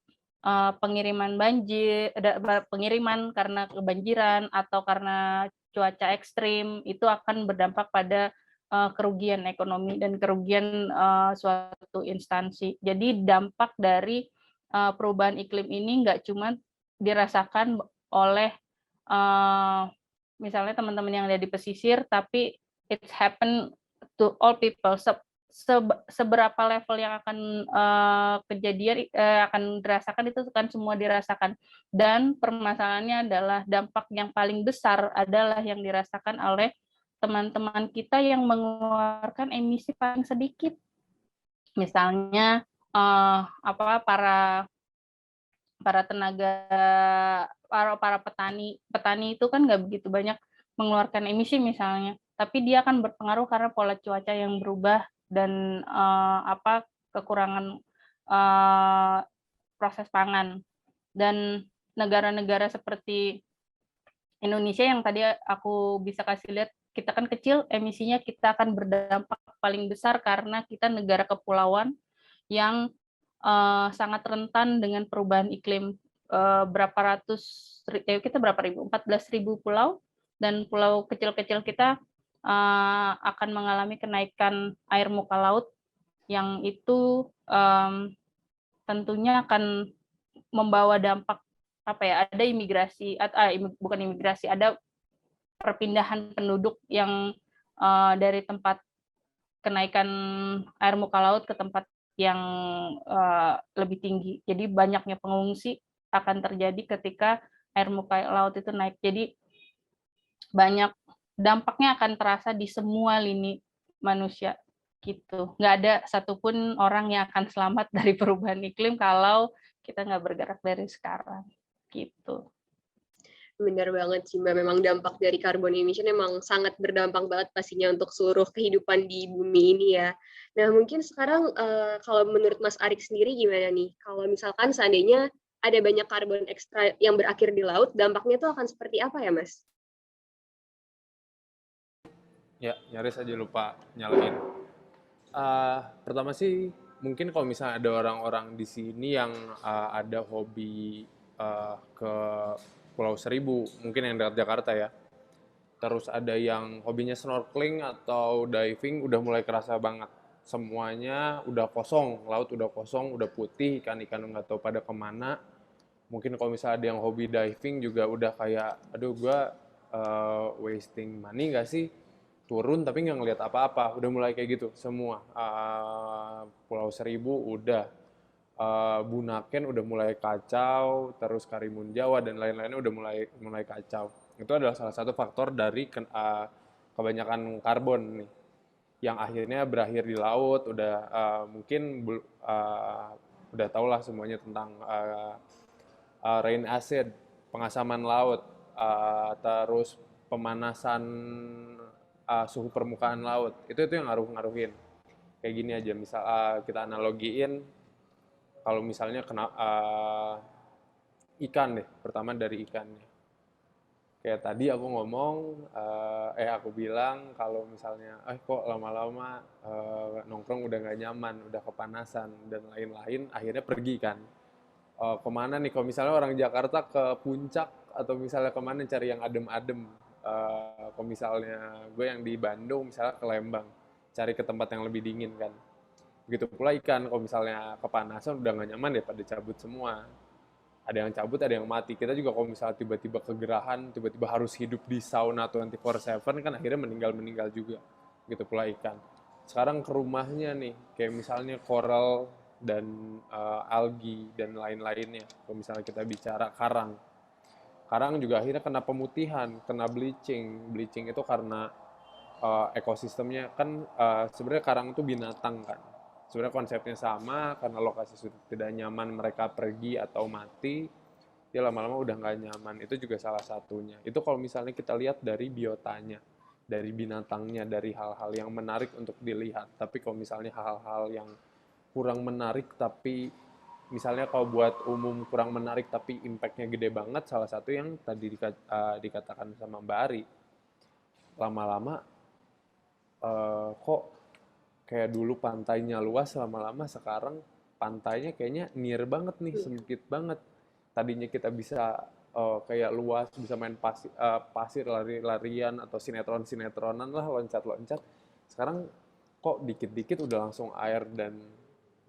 pengiriman karena kebanjiran atau karena cuaca ekstrim itu akan berdampak pada kerugian ekonomi dan kerugian suatu instansi. Jadi dampak dari perubahan iklim ini nggak cuma dirasakan oleh misalnya teman-teman yang ada di pesisir, tapi it's happen to all people. Seberapa level yang akan kejadian akan dirasakan itu kan semua dirasakan. Dan permasalahannya adalah dampak yang paling besar adalah yang dirasakan oleh teman-teman kita yang mengeluarkan emisi paling sedikit. Misalnya para tenaga para petani itu kan nggak begitu banyak mengeluarkan emisi misalnya, tapi dia akan berpengaruh karena pola cuaca yang berubah dan kekurangan proses pangan. Dan negara-negara seperti Indonesia yang tadi aku bisa kasih lihat, kita kan kecil, emisinya kita akan berdampak paling besar karena kita negara kepulauan yang sangat rentan dengan perubahan iklim. Kita berapa ribu? 14.000 pulau, dan pulau kecil-kecil kita akan mengalami kenaikan air muka laut yang itu tentunya akan membawa dampak ada imigrasi, bukan imigrasi, ada perpindahan penduduk yang dari tempat kenaikan air muka laut ke tempat yang lebih tinggi. Jadi banyaknya pengungsi akan terjadi ketika air muka laut itu naik. Jadi banyak dampaknya akan terasa di semua lini manusia gitu. Nggak ada satupun orang yang akan selamat dari perubahan iklim kalau kita nggak bergerak dari sekarang gitu. Benar banget sih Mbak, memang dampak dari carbon emission memang sangat berdampak banget pastinya untuk seluruh kehidupan di bumi ini ya. Nah mungkin sekarang kalau menurut Mas Arik sendiri gimana nih? Kalau misalkan seandainya ada banyak karbon ekstra yang berakhir di laut, dampaknya itu akan seperti apa ya Mas? Ya, nyaris aja lupa nyalain. Pertama sih, mungkin kalau misalnya ada orang-orang di sini yang ada hobi ke Pulau Seribu, mungkin yang dekat Jakarta ya. Terus ada yang hobinya snorkeling atau diving, udah mulai kerasa banget. Semuanya udah kosong, laut udah kosong, udah putih, ikan-ikan nggak tahu pada kemana. Mungkin kalau misalnya ada yang hobi diving juga udah kayak, aduh gue wasting money nggak sih? Turun tapi nggak ngeliat apa-apa, udah mulai kayak gitu semua. Pulau Seribu udah, Bunaken udah mulai kacau, terus Karimun Jawa dan lain-lainnya udah mulai kacau. Itu adalah salah satu faktor dari kebanyakan karbon nih, yang akhirnya berakhir di laut. Udah mungkin udah tau lah semuanya tentang rain acid, pengasaman laut, terus pemanasan suhu permukaan laut. Itu yang ngaruhin. Kayak gini aja, misal kita analogiin, kalau misalnya kena ikan deh, pertama dari ikannya. Kayak tadi aku ngomong, aku bilang kalau misalnya, kok lama-lama nongkrong udah nggak nyaman, udah kepanasan dan lain-lain, akhirnya pergi kan. Kemana nih? Kalau misalnya orang Jakarta ke puncak atau misalnya kemana cari yang adem-adem. Kalau misalnya gue yang di Bandung, misalnya ke Lembang, cari ke tempat yang lebih dingin kan. Begitu pula ikan, kalau misalnya kepanasan udah nggak nyaman ya pada cabut semua. Ada yang cabut, ada yang mati. Kita juga kalau misalnya tiba-tiba kegerahan, tiba-tiba harus hidup di sauna 24/7 kan akhirnya meninggal juga. Begitu pula ikan. Sekarang ke rumahnya nih, kayak misalnya koral dan algi dan lain-lainnya. Kalau misalnya kita bicara karang. Karang juga akhirnya kena pemutihan, kena bleaching. Bleaching itu karena ekosistemnya kan sebenarnya karang itu binatang kan. Sebenarnya konsepnya sama, karena lokasi sudah tidak nyaman mereka pergi atau mati, dia lama-lama udah nggak nyaman. Itu juga salah satunya. Itu kalau misalnya kita lihat dari biotanya, dari binatangnya, dari hal-hal yang menarik untuk dilihat. Tapi kalau misalnya hal-hal yang kurang menarik, tapi misalnya kalau buat umum kurang menarik tapi impact-nya gede banget, salah satu yang tadi dikatakan sama Mbak Ari, lama-lama kok kayak dulu pantainya luas, lama-lama sekarang pantainya kayaknya near banget nih, sempit banget. Tadinya kita bisa kayak luas, bisa main pasir lari-larian atau sinetron-sinetronan lah, loncat-loncat. Sekarang kok dikit-dikit udah langsung air dan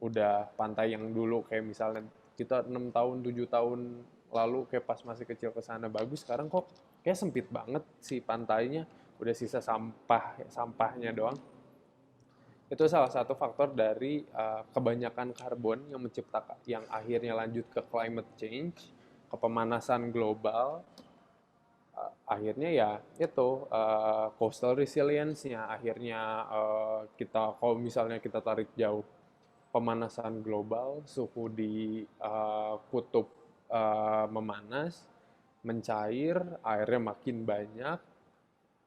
udah pantai yang dulu kayak misalnya kita 6 tahun, 7 tahun lalu kayak pas masih kecil ke sana bagus, sekarang kok kayak sempit banget si pantainya, udah sisa sampahnya doang. Itu salah satu faktor dari kebanyakan karbon yang menciptakan, yang akhirnya lanjut ke climate change, ke pemanasan global. Akhirnya ya itu coastal resilience-nya akhirnya kita, kalau misalnya kita tarik jauh, pemanasan global, suhu di kutub memanas, mencair, airnya makin banyak,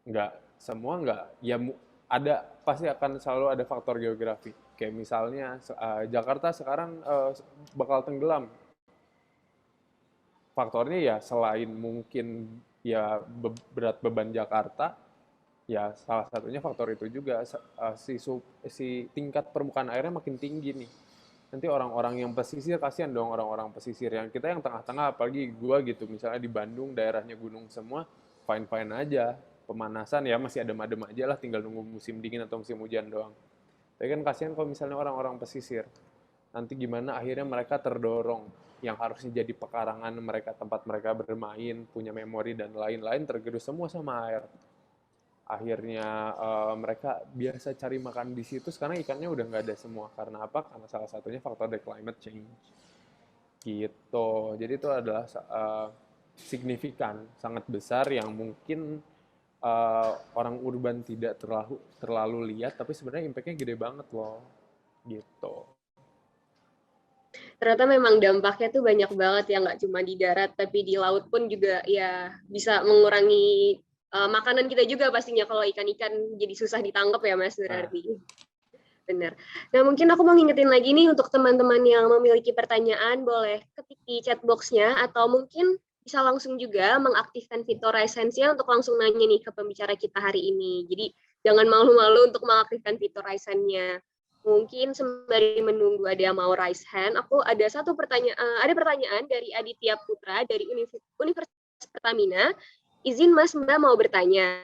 nggak semua nggak ya ada, pasti akan selalu ada faktor geografi. Kayak misalnya Jakarta sekarang bakal tenggelam. Faktornya ya selain mungkin ya berat beban Jakarta, ya salah satunya faktor itu juga si tingkat permukaan airnya makin tinggi nih. Nanti orang-orang yang pesisir, kasihan dong orang-orang pesisir, yang kita yang tengah-tengah, apalagi gua gitu, misalnya di Bandung daerahnya gunung semua, fine-fine aja. Pemanasan ya masih adem-adem aja lah, tinggal nunggu musim dingin atau musim hujan doang. Tapi kan kasihan kalau misalnya orang-orang pesisir. Nanti gimana akhirnya mereka terdorong, yang harusnya jadi pekarangan mereka, tempat mereka bermain, punya memori dan lain-lain, tergerus semua sama air. Akhirnya mereka biasa cari makan di situ, sekarang ikannya udah nggak ada semua. Karena apa? Karena salah satunya faktor dari climate change. Gitu. Jadi itu adalah signifikan, sangat besar, yang mungkin orang urban tidak terlalu lihat, tapi sebenarnya impact-nya gede banget loh. Gitu. Ternyata memang dampaknya tuh banyak banget ya, nggak cuma di darat, tapi di laut pun juga ya bisa mengurangi makanan kita juga pastinya, kalau ikan-ikan jadi susah ditangkap ya Mas berarti. Benar. Nah mungkin aku mau ngingetin lagi nih untuk teman-teman yang memiliki pertanyaan, boleh ketik di chat box-nya, atau mungkin bisa langsung juga mengaktifkan fitur Raise Hands-nya untuk langsung nanya nih ke pembicara kita hari ini. Jadi jangan malu-malu untuk mengaktifkan fitur Raise Hand-nya. Mungkin sembari menunggu ada yang mau raise hand, aku ada ada pertanyaan dari Aditya Putra dari Universitas Pertamina. Izin Mas, Mbak mau bertanya.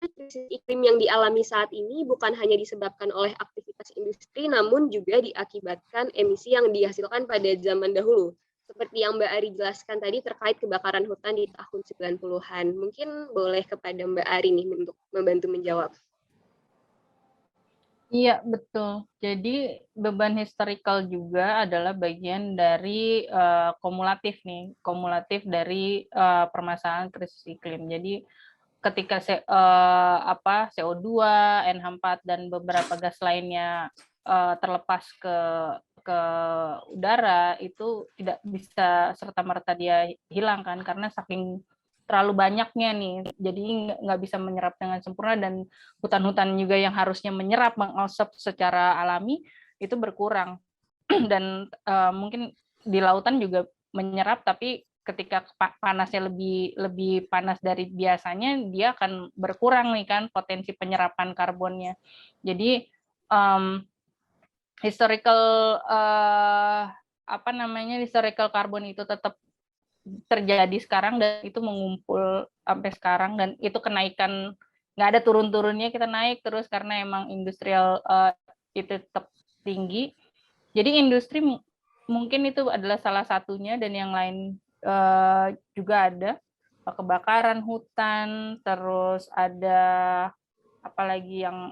Krisis iklim yang dialami saat ini bukan hanya disebabkan oleh aktivitas industri, namun juga diakibatkan emisi yang dihasilkan pada zaman dahulu. Seperti yang Mbak Ari jelaskan tadi terkait kebakaran hutan di tahun 90-an. Mungkin boleh kepada Mbak Ari nih untuk membantu menjawab. Iya, betul. Jadi beban historical juga adalah bagian dari kumulatif nih, kumulatif dari permasalahan krisis iklim. Jadi ketika CO2, NH4 dan beberapa gas lainnya terlepas ke udara, itu tidak bisa serta-merta dia hilang kan, karena saking terlalu banyaknya nih, jadi nggak bisa menyerap dengan sempurna, dan hutan-hutan juga yang harusnya menyerap, mengosop secara alami itu berkurang. Dan mungkin di lautan juga menyerap, tapi ketika panasnya lebih panas dari biasanya, dia akan berkurang nih kan potensi penyerapan karbonnya. Jadi historical historical karbon itu tetap terjadi sekarang, dan itu mengumpul sampai sekarang, dan itu kenaikan nggak ada turun-turunnya, kita naik terus karena emang industrial itu tetap tinggi. Jadi industri mungkin itu adalah salah satunya, dan yang lain juga ada kebakaran hutan, terus ada apalagi yang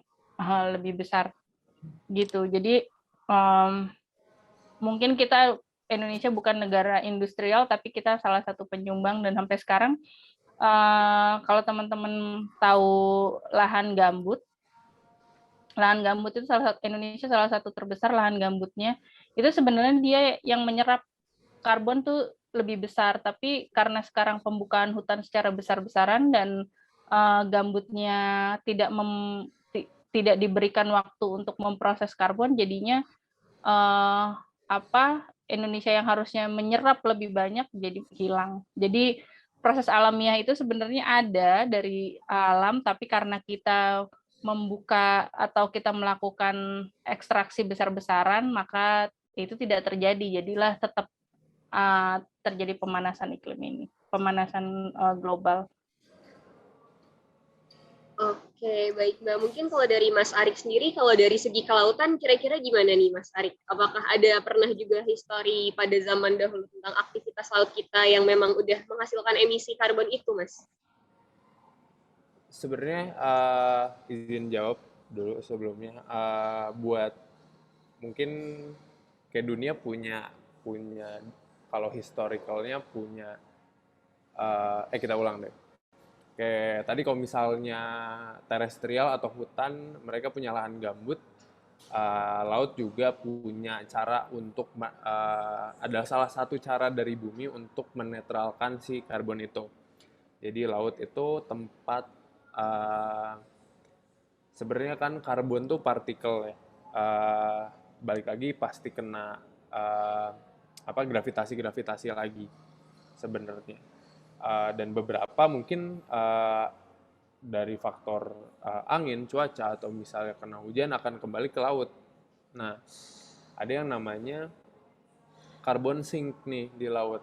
lebih besar gitu. Jadi mungkin kita Indonesia bukan negara industrial, tapi kita salah satu penyumbang, dan sampai sekarang kalau teman-teman tahu lahan gambut itu Indonesia salah satu terbesar lahan gambutnya. Itu sebenarnya dia yang menyerap karbon tuh lebih besar, tapi karena sekarang pembukaan hutan secara besar-besaran dan gambutnya tidak diberikan waktu untuk memproses karbon, jadinya Indonesia yang harusnya menyerap lebih banyak jadi hilang. Jadi proses alamiah itu sebenarnya ada dari alam, tapi karena kita membuka atau kita melakukan ekstraksi besar-besaran, maka itu tidak terjadi. Jadilah tetap terjadi pemanasan iklim ini, pemanasan global. Oke, baik Mbak. Mungkin kalau dari Mas Arik sendiri, kalau dari segi kelautan, kira-kira gimana nih Mas Arik? Apakah ada pernah juga histori pada zaman dahulu tentang aktivitas laut kita yang memang udah menghasilkan emisi karbon itu, Mas? Sebenarnya izin jawab dulu sebelumnya. Buat mungkin kayak dunia punya punya kalau historicalnya punya kita ulang deh. Kayak tadi kalau misalnya terestrial atau hutan, mereka punya lahan gambut. Laut juga punya cara untuk adalah salah satu cara dari bumi untuk menetralkan si karbon itu. Jadi laut itu tempat sebenarnya kan karbon tuh partikel ya. Balik lagi pasti kena gravitasi lagi sebenarnya. Dan beberapa mungkin dari faktor angin, cuaca, atau misalnya kena hujan akan kembali ke laut. Nah, ada yang namanya carbon sink nih di laut.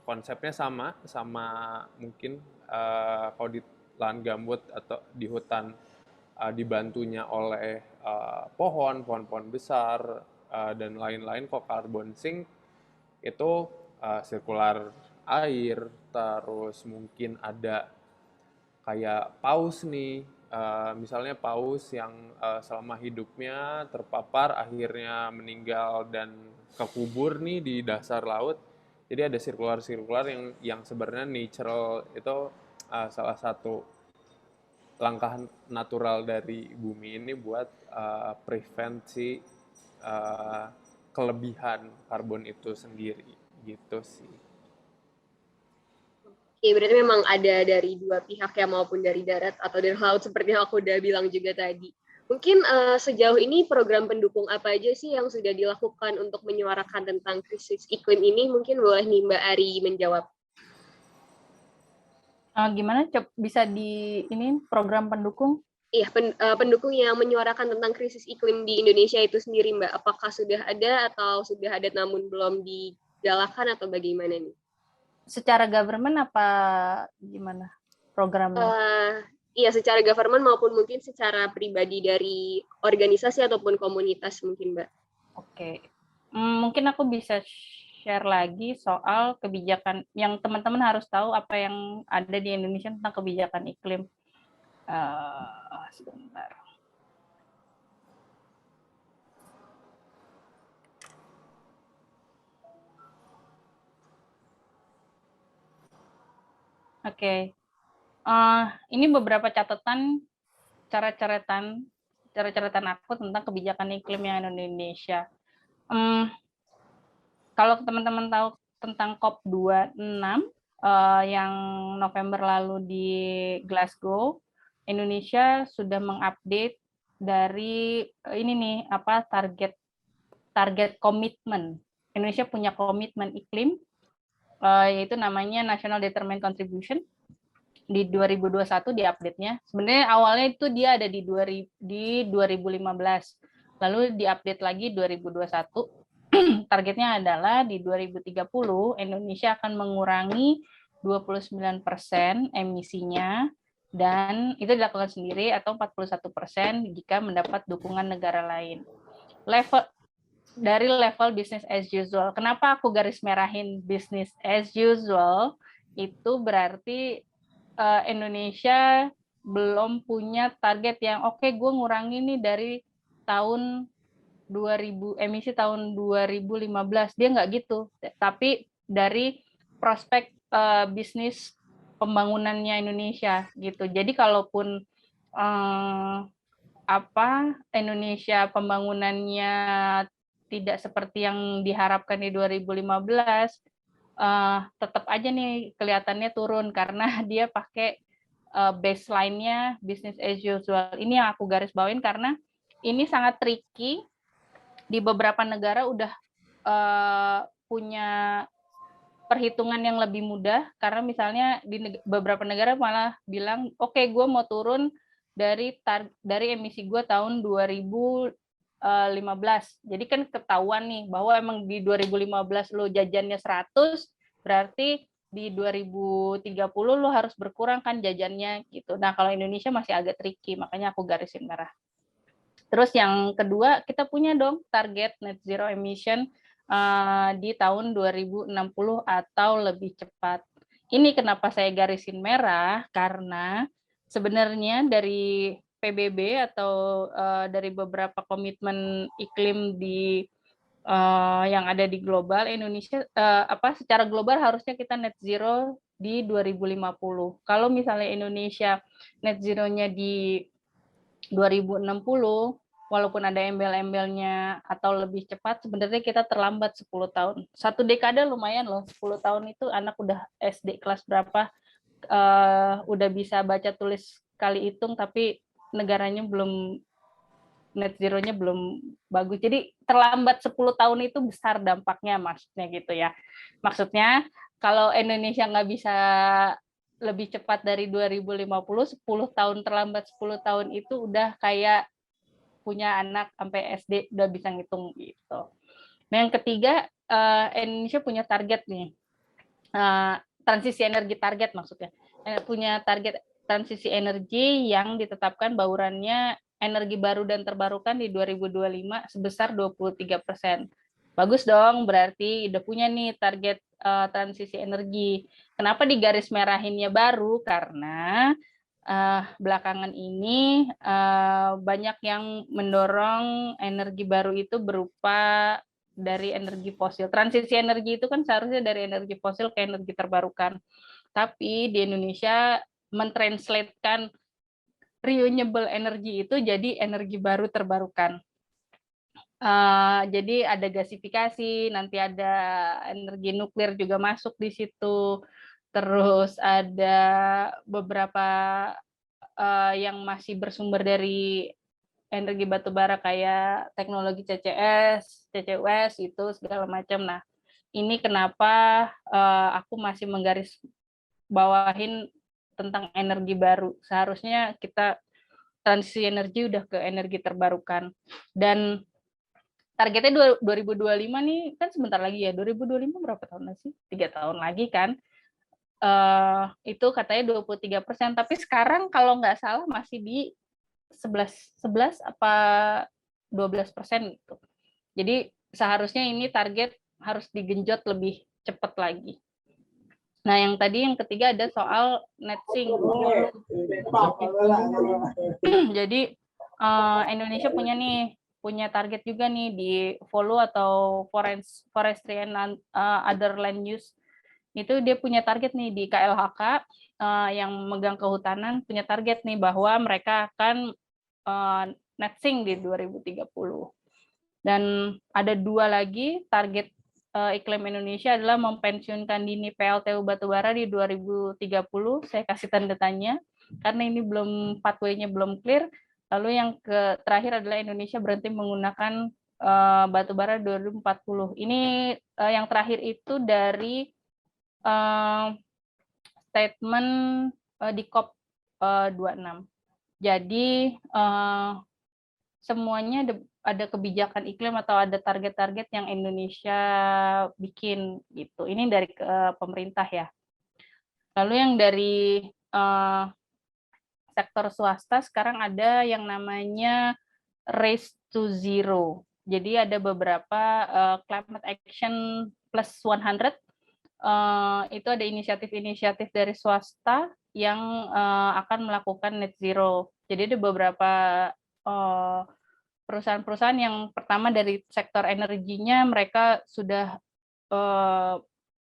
Konsepnya sama mungkin kalau di lahan gambut atau di hutan dibantunya oleh pohon-pohon besar dan lain-lain. Kok carbon sink itu sirkular air, terus mungkin ada kayak paus nih, misalnya paus yang selama hidupnya terpapar akhirnya meninggal dan kekubur nih di dasar laut. Jadi ada sirkular yang sebenarnya natural itu salah satu langkah natural dari bumi ini buat prevent si kelebihan karbon itu sendiri gitu sih. Oke, berarti memang ada dari dua pihak ya, maupun dari darat atau dari laut seperti yang aku udah bilang juga tadi. Mungkin sejauh ini program pendukung apa aja sih yang sudah dilakukan untuk menyuarakan tentang krisis iklim ini? Mungkin boleh nih Mbak Ari menjawab. Gimana? Bisa di ini program pendukung? Iya, pendukung yang menyuarakan tentang krisis iklim di Indonesia itu sendiri, Mbak. Apakah sudah ada atau sudah ada namun belum digalakan atau bagaimana nih? Secara government apa gimana programnya? Iya, secara government maupun mungkin secara pribadi dari organisasi ataupun komunitas mungkin, Mbak. Oke. Mungkin aku bisa share lagi soal kebijakan yang teman-teman harus tahu apa yang ada di Indonesia tentang kebijakan iklim. Sebentar. Oke. Ini beberapa cara-catatan aku tentang kebijakan iklim yang ada di Indonesia. Kalau teman-teman tahu tentang COP26 yang November lalu di Glasgow, Indonesia sudah mengupdate dari ini nih target komitmen. Indonesia punya komitmen iklim yaitu namanya National Determined Contribution. Di 2021 di update-nya. Sebenarnya awalnya itu dia ada di 2015. Lalu di-update lagi 2021. Targetnya adalah di 2030 Indonesia akan mengurangi 29% emisinya, dan itu dilakukan sendiri, atau 41% jika mendapat dukungan negara lain. Dari level business as usual. Kenapa aku garis merahin business as usual? Itu berarti Indonesia belum punya target yang oke, gue ngurangi nih dari tahun 2000 emisi tahun 2015. Dia nggak gitu. Tapi dari prospek bisnis pembangunannya Indonesia gitu. Jadi kalaupun Indonesia pembangunannya tidak seperti yang diharapkan di 2015, tetap aja nih kelihatannya turun karena dia pakai baseline-nya business as usual. Ini yang aku garis bawain karena ini sangat tricky. Di beberapa negara udah punya perhitungan yang lebih mudah, karena misalnya di beberapa negara malah bilang, oke, gue mau turun dari emisi gue tahun 2015. Jadi kan ketahuan nih bahwa emang di 2015 lo jajannya 100, berarti di 2030 lo harus berkurang kan jajannya gitu. Nah, kalau Indonesia masih agak tricky, makanya aku garisin merah. Terus yang kedua, kita punya dong target net zero emission di tahun 2060 atau lebih cepat. Ini kenapa saya garisin merah, karena sebenarnya dari PBB atau dari beberapa komitmen iklim di yang ada di global, Indonesia secara global harusnya kita net zero di 2050. Kalau misalnya Indonesia net zero-nya di 2060, walaupun ada embel-embelnya atau lebih cepat, sebenarnya kita terlambat 10 tahun. 1 dekade lumayan loh, 10 tahun itu anak udah SD kelas berapa, udah bisa baca tulis kali hitung, tapi negaranya belum net zero-nya belum bagus. Jadi terlambat 10 tahun itu besar dampaknya, maksudnya gitu ya. Maksudnya kalau Indonesia nggak bisa lebih cepat dari 2050, 10 tahun terlambat 10 tahun itu udah kayak punya anak sampai SD udah bisa ngitung gitu. Nah, yang ketiga, Indonesia punya target nih, transisi energi target maksudnya, punya target transisi energi yang ditetapkan baurannya energi baru dan terbarukan di 2025 sebesar 23%. Bagus dong, berarti udah punya nih target transisi energi. Kenapa di garis merahinnya baru? Karena belakangan ini banyak yang mendorong energi baru itu berupa dari energi fosil. Transisi energi itu kan seharusnya dari energi fosil ke energi terbarukan. Tapi di Indonesia mentranslatekan renewable energy itu jadi energi baru terbarukan. Jadi ada gasifikasi, nanti ada energi nuklir juga masuk di situ, terus ada beberapa yang masih bersumber dari energi batubara kayak teknologi CCS, CCUS itu segala macam. Nah, ini kenapa aku masih menggaris bawahin tentang energi baru. Seharusnya kita transisi energi udah ke energi terbarukan. Dan targetnya 2025 nih kan sebentar lagi ya. 2025 berapa tahun lagi sih? 3 tahun lagi kan. Itu katanya 23%, tapi sekarang kalau nggak salah masih di 11 apa 12% gitu. Jadi seharusnya ini target harus digenjot lebih cepat lagi. Nah, yang ketiga ada soal net sink. Jadi Indonesia punya target juga nih di FOLU atau Forestry and Other Land Use. Itu dia punya target nih di KLHK yang megang kehutanan punya target nih bahwa mereka akan net sink di 2030. Dan ada 2 lagi target iklim Indonesia adalah mempensiunkan dini PLTU batubara di 2030. Saya kasih tanda tanya karena ini belum pathway-nya belum clear. Lalu yang terakhir adalah Indonesia berhenti menggunakan batubara 2040. Ini yang terakhir itu dari statement di COP 26. Jadi semuanya ada kebijakan iklim atau ada target-target yang Indonesia bikin gitu. Ini dari pemerintah ya. Lalu yang dari sektor swasta sekarang ada yang namanya Race to Zero. Jadi ada beberapa Climate Action Plus 100. Itu ada inisiatif-inisiatif dari swasta yang akan melakukan net zero. Jadi ada beberapa perusahaan-perusahaan yang pertama dari sektor energinya mereka sudah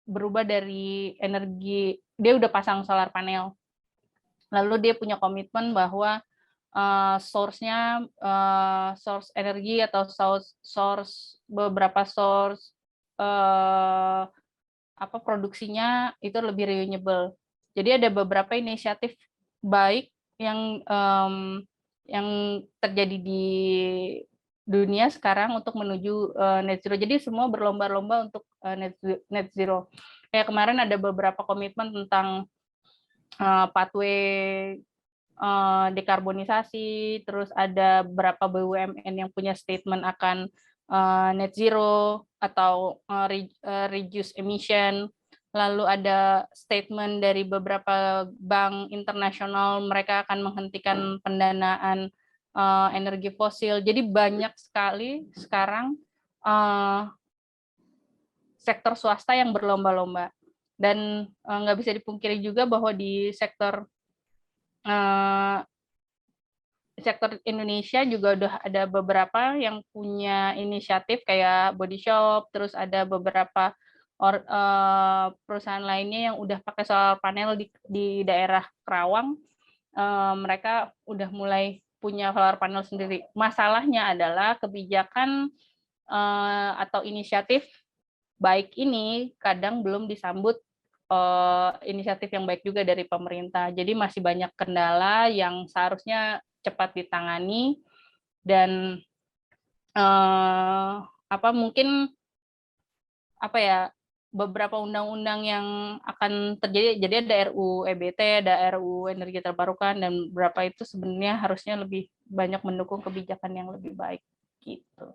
berubah dari energi, dia udah pasang solar panel. Lalu dia punya komitmen bahwa source energi atau beberapa source produksinya itu lebih renewable. Jadi ada beberapa inisiatif baik yang terjadi di dunia sekarang untuk menuju net zero. Jadi semua berlomba-lomba untuk net zero. Kayak kemarin ada beberapa komitmen tentang pathway dekarbonisasi, terus ada beberapa BUMN yang punya statement akan net zero atau reduce emission. lalu ada statement dari beberapa bank internasional, mereka akan menghentikan pendanaan energi fosil. Jadi banyak sekali sekarang sektor swasta yang berlomba-lomba. Dan nggak bisa dipungkiri juga bahwa di sektor Indonesia juga udah ada beberapa yang punya inisiatif kayak Body Shop, terus ada beberapa perusahaan lainnya yang udah pakai solar panel di daerah Kerawang. Mereka udah mulai punya solar panel sendiri. Masalahnya adalah kebijakan atau inisiatif baik ini kadang belum disambut inisiatif yang baik juga dari pemerintah. Jadi masih banyak kendala yang seharusnya cepat ditangani dan mungkin beberapa undang-undang yang akan terjadi. Jadi ada RUU EBT, ada RUU energi terbarukan, dan beberapa itu sebenarnya harusnya lebih banyak mendukung kebijakan yang lebih baik gitu.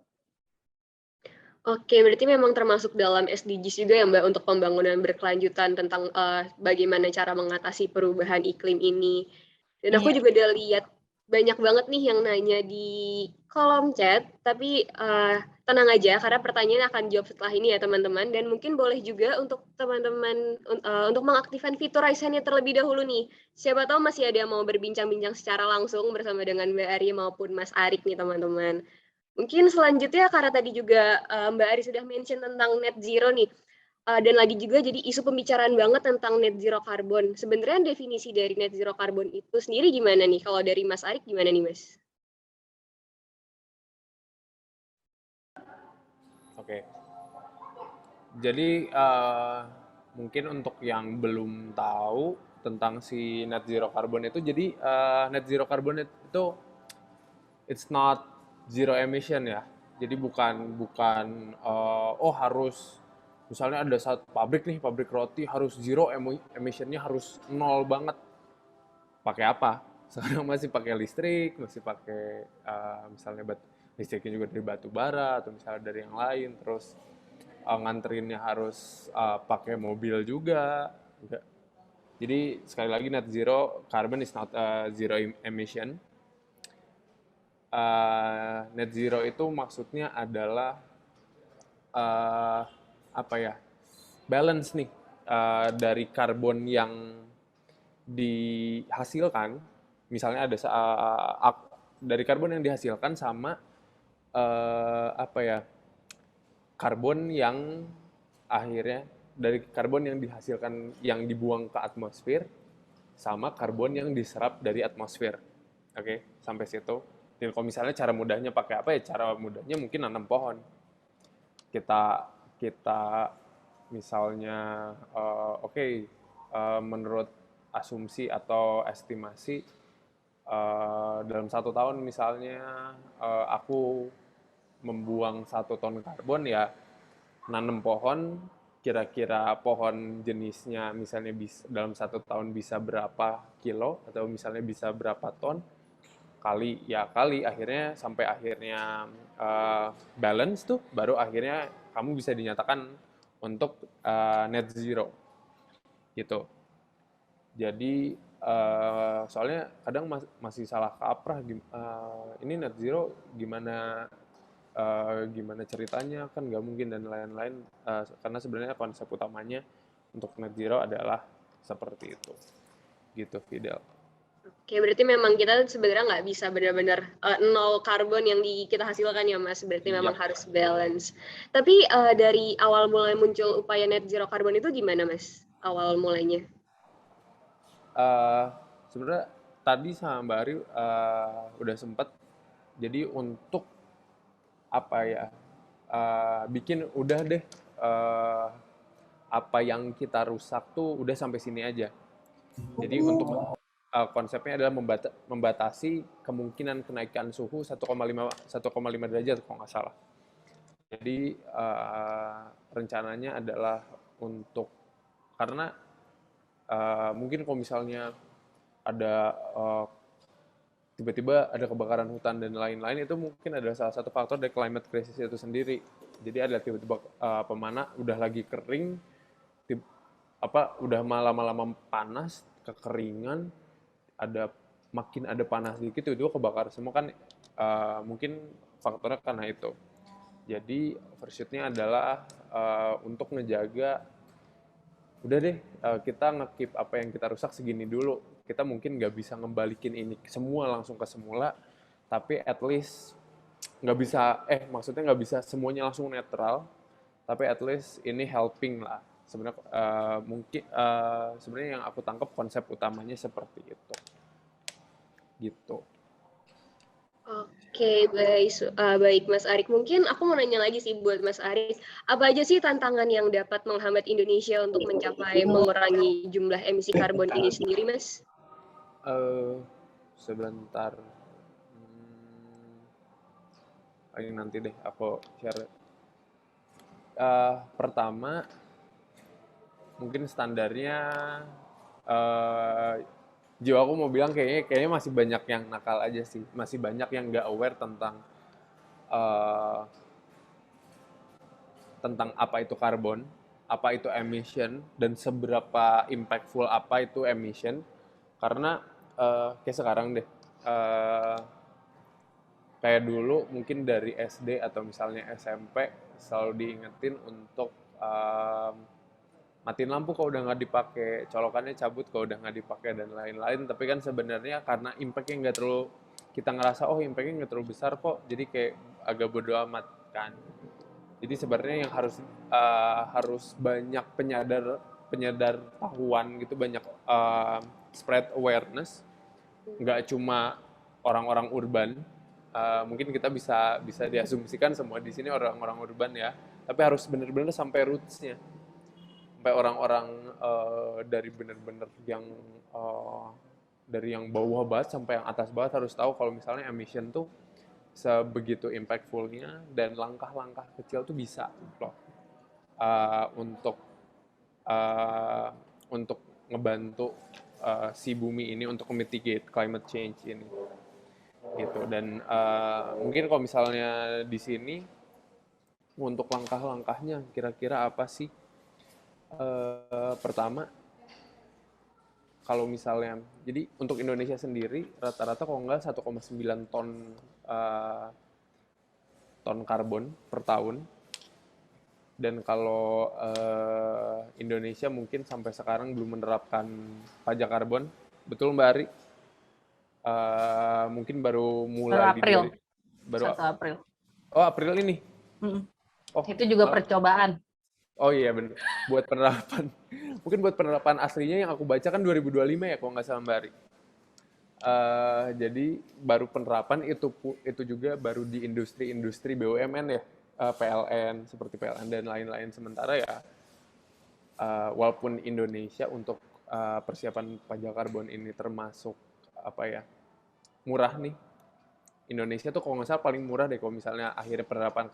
Oke, berarti memang termasuk dalam SDGs juga ya Mbak untuk pembangunan berkelanjutan tentang bagaimana cara mengatasi perubahan iklim ini. Dan aku juga udah lihat banyak banget nih yang nanya di kolom chat, tapi tenang aja karena pertanyaan akan jawab setelah ini ya teman-teman. Dan mungkin boleh juga untuk teman-teman untuk mengaktifkan fitur Raise Hand-nya terlebih dahulu nih. Siapa tahu masih ada yang mau berbincang-bincang secara langsung bersama dengan Mbak Ari maupun Mas Arik nih teman-teman. Mungkin selanjutnya karena tadi juga Mbak Ari sudah mention tentang net zero nih, dan lagi juga jadi isu pembicaraan banget tentang net zero karbon. Sebenarnya definisi dari net zero karbon itu sendiri gimana nih? Kalau dari Mas Arik gimana nih Mas? Oke. Jadi mungkin untuk yang belum tahu tentang si net zero carbon itu, jadi net zero carbon itu it's not zero emission ya. Jadi bukan harus misalnya ada satu pabrik nih, pabrik roti harus zero emissionnya harus nol banget. Pakai apa? Sekarang masih pakai listrik, masih pakai misalnya listriknya juga dari batu bara atau misalnya dari yang lain, terus nganterinnya harus pakai mobil juga. Jadi sekali lagi net zero carbon is not zero emission. Net zero itu maksudnya adalah balance nih dari karbon yang dihasilkan, misalnya ada dari karbon yang dihasilkan sama karbon yang akhirnya dari karbon yang dihasilkan yang dibuang ke atmosfer sama karbon yang diserap dari atmosfer. Oke, sampai situ. Dan kalau misalnya cara mudahnya pakai apa ya? Cara mudahnya mungkin nanam pohon. Kita misalnya menurut asumsi atau estimasi dalam 1 tahun misalnya aku membuang 1 ton karbon, ya nanam pohon, kira-kira pohon jenisnya misalnya dalam 1 tahun bisa berapa kilo atau misalnya bisa berapa ton, kali akhirnya sampai akhirnya balance tuh, baru akhirnya kamu bisa dinyatakan untuk net zero gitu. Jadi soalnya kadang masih salah kaprah, ini net zero gimana ceritanya, kan nggak mungkin dan lain-lain, karena sebenarnya konsep utamanya untuk net zero adalah seperti itu gitu, Fidel. Oke, berarti memang kita sebenarnya nggak bisa benar-benar nol karbon yang kita hasilkan ya Mas, berarti memang harus balance. Tapi dari awal mulai muncul upaya net zero karbon itu gimana Mas, awal mulainya? Sebenarnya tadi sama Mbak Ari udah sempat, jadi untuk bikin udah deh apa yang kita rusak tuh udah sampai sini aja. Jadi untuk konsepnya adalah membatasi kemungkinan kenaikan suhu 1,5 derajat kalau nggak salah. Jadi rencananya adalah untuk, karena mungkin kalau misalnya ada tiba-tiba ada kebakaran hutan dan lain-lain, itu mungkin adalah salah satu faktor dari climate crisis itu sendiri. Jadi ada tiba-tiba pemana udah lagi kering, udah lama-lama panas, kekeringan, makin ada panas dikit itu kebakar semua kan, mungkin faktornya karena itu. Jadi overshootnya adalah untuk ngejaga, udah deh, kita nge-keep apa yang kita rusak segini dulu. Kita mungkin nggak bisa ngembalikin ini semua langsung ke semula, tapi at least nggak bisa, maksudnya nggak bisa semuanya langsung netral, tapi at least ini helping lah. Sebenarnya mungkin sebenarnya yang aku tangkap konsep utamanya seperti itu. Gitu. Oke, baik Mas Arik. Mungkin aku mau nanya lagi sih buat Mas Arik, apa aja sih tantangan yang dapat menghambat Indonesia untuk mencapai mengurangi jumlah emisi karbon ini sendiri, Mas? Sebentar. Ini nanti deh aku share. Pertama, mungkin standarnya, jiwa aku mau bilang kayaknya masih banyak yang nakal aja sih, masih banyak yang nggak aware tentang apa itu karbon, apa itu emission, dan seberapa impactful apa itu emission. Karena kayak sekarang deh, kayak dulu mungkin dari SD atau misalnya SMP selalu diingetin untuk matiin lampu kalau udah nggak dipakai, colokannya cabut kalau udah nggak dipakai dan lain-lain. Tapi kan sebenarnya karena impactnya nggak terlalu, kita ngerasa impactnya nggak terlalu besar kok, jadi kayak agak bodo amat kan. Jadi sebenarnya yang harus banyak penyadar tahuan gitu, banyak spread awareness, nggak cuma orang-orang urban. Mungkin kita bisa diasumsikan semua di sini orang-orang urban ya, tapi harus benar-benar sampai roots-nya, sampai orang-orang dari benar-benar yang dari yang bawah banget sampai yang atas banget harus tahu kalau misalnya emission tuh sebegitu impactful-nya, dan langkah-langkah kecil tuh bisa loh untuk ngebantu si bumi ini untuk mitigate climate change ini gitu. Dan mungkin kalau misalnya di sini untuk langkah-langkahnya kira-kira apa sih? Pertama, kalau misalnya, jadi untuk Indonesia sendiri rata-rata kalau nggak 1,9 ton karbon per tahun. Dan kalau Indonesia mungkin sampai sekarang belum menerapkan pajak karbon, betul Mbak Ari? Mungkin baru mulai April. baru 1 April. Oh, April ini. Itu juga percobaan. Oh iya benar. Buat penerapan. Mungkin buat penerapan aslinya yang aku baca kan 2025 ya kalau nggak salah Mbak Ari. Jadi baru penerapan itu juga baru di industri BUMN ya, PLN seperti PLN dan lain-lain. Sementara ya walaupun Indonesia untuk persiapan pajak karbon ini termasuk murah nih. Indonesia tuh kalau nggak salah paling murah deh kalau misalnya akhirnya penerapan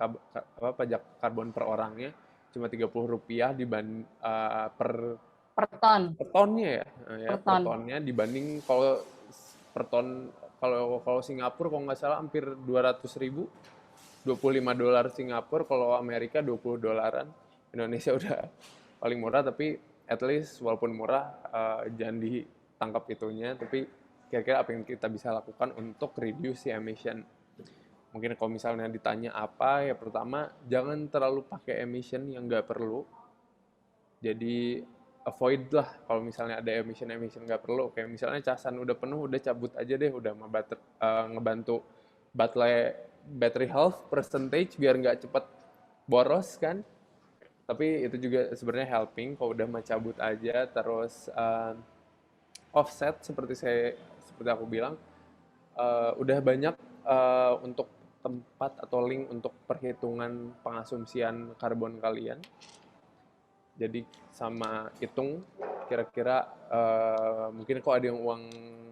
pajak karbon per orangnya cuma Rp30 per tonnya ya, per tonnya, dibanding kalau per ton kalau Singapura kalau nggak salah hampir 200.000, $25 Singapura, kalau Amerika $20. Indonesia udah paling murah, tapi at least walaupun murah jangan ditangkap itunya, tapi kira-kira apa yang kita bisa lakukan untuk reduce emission. Mungkin kalau misalnya ditanya apa, ya pertama jangan terlalu pakai emission yang nggak perlu. Jadi avoid lah kalau misalnya ada emission nggak perlu. Kayak misalnya casan udah penuh, udah cabut aja deh, udah ngebantu battery health percentage biar nggak cepet boros kan. Tapi itu juga sebenarnya helping kalau udah cabut aja. Terus offset seperti aku bilang, udah banyak untuk tempat atau link untuk perhitungan pengasumsian karbon kalian. Jadi sama hitung kira-kira mungkin kalau ada yang uang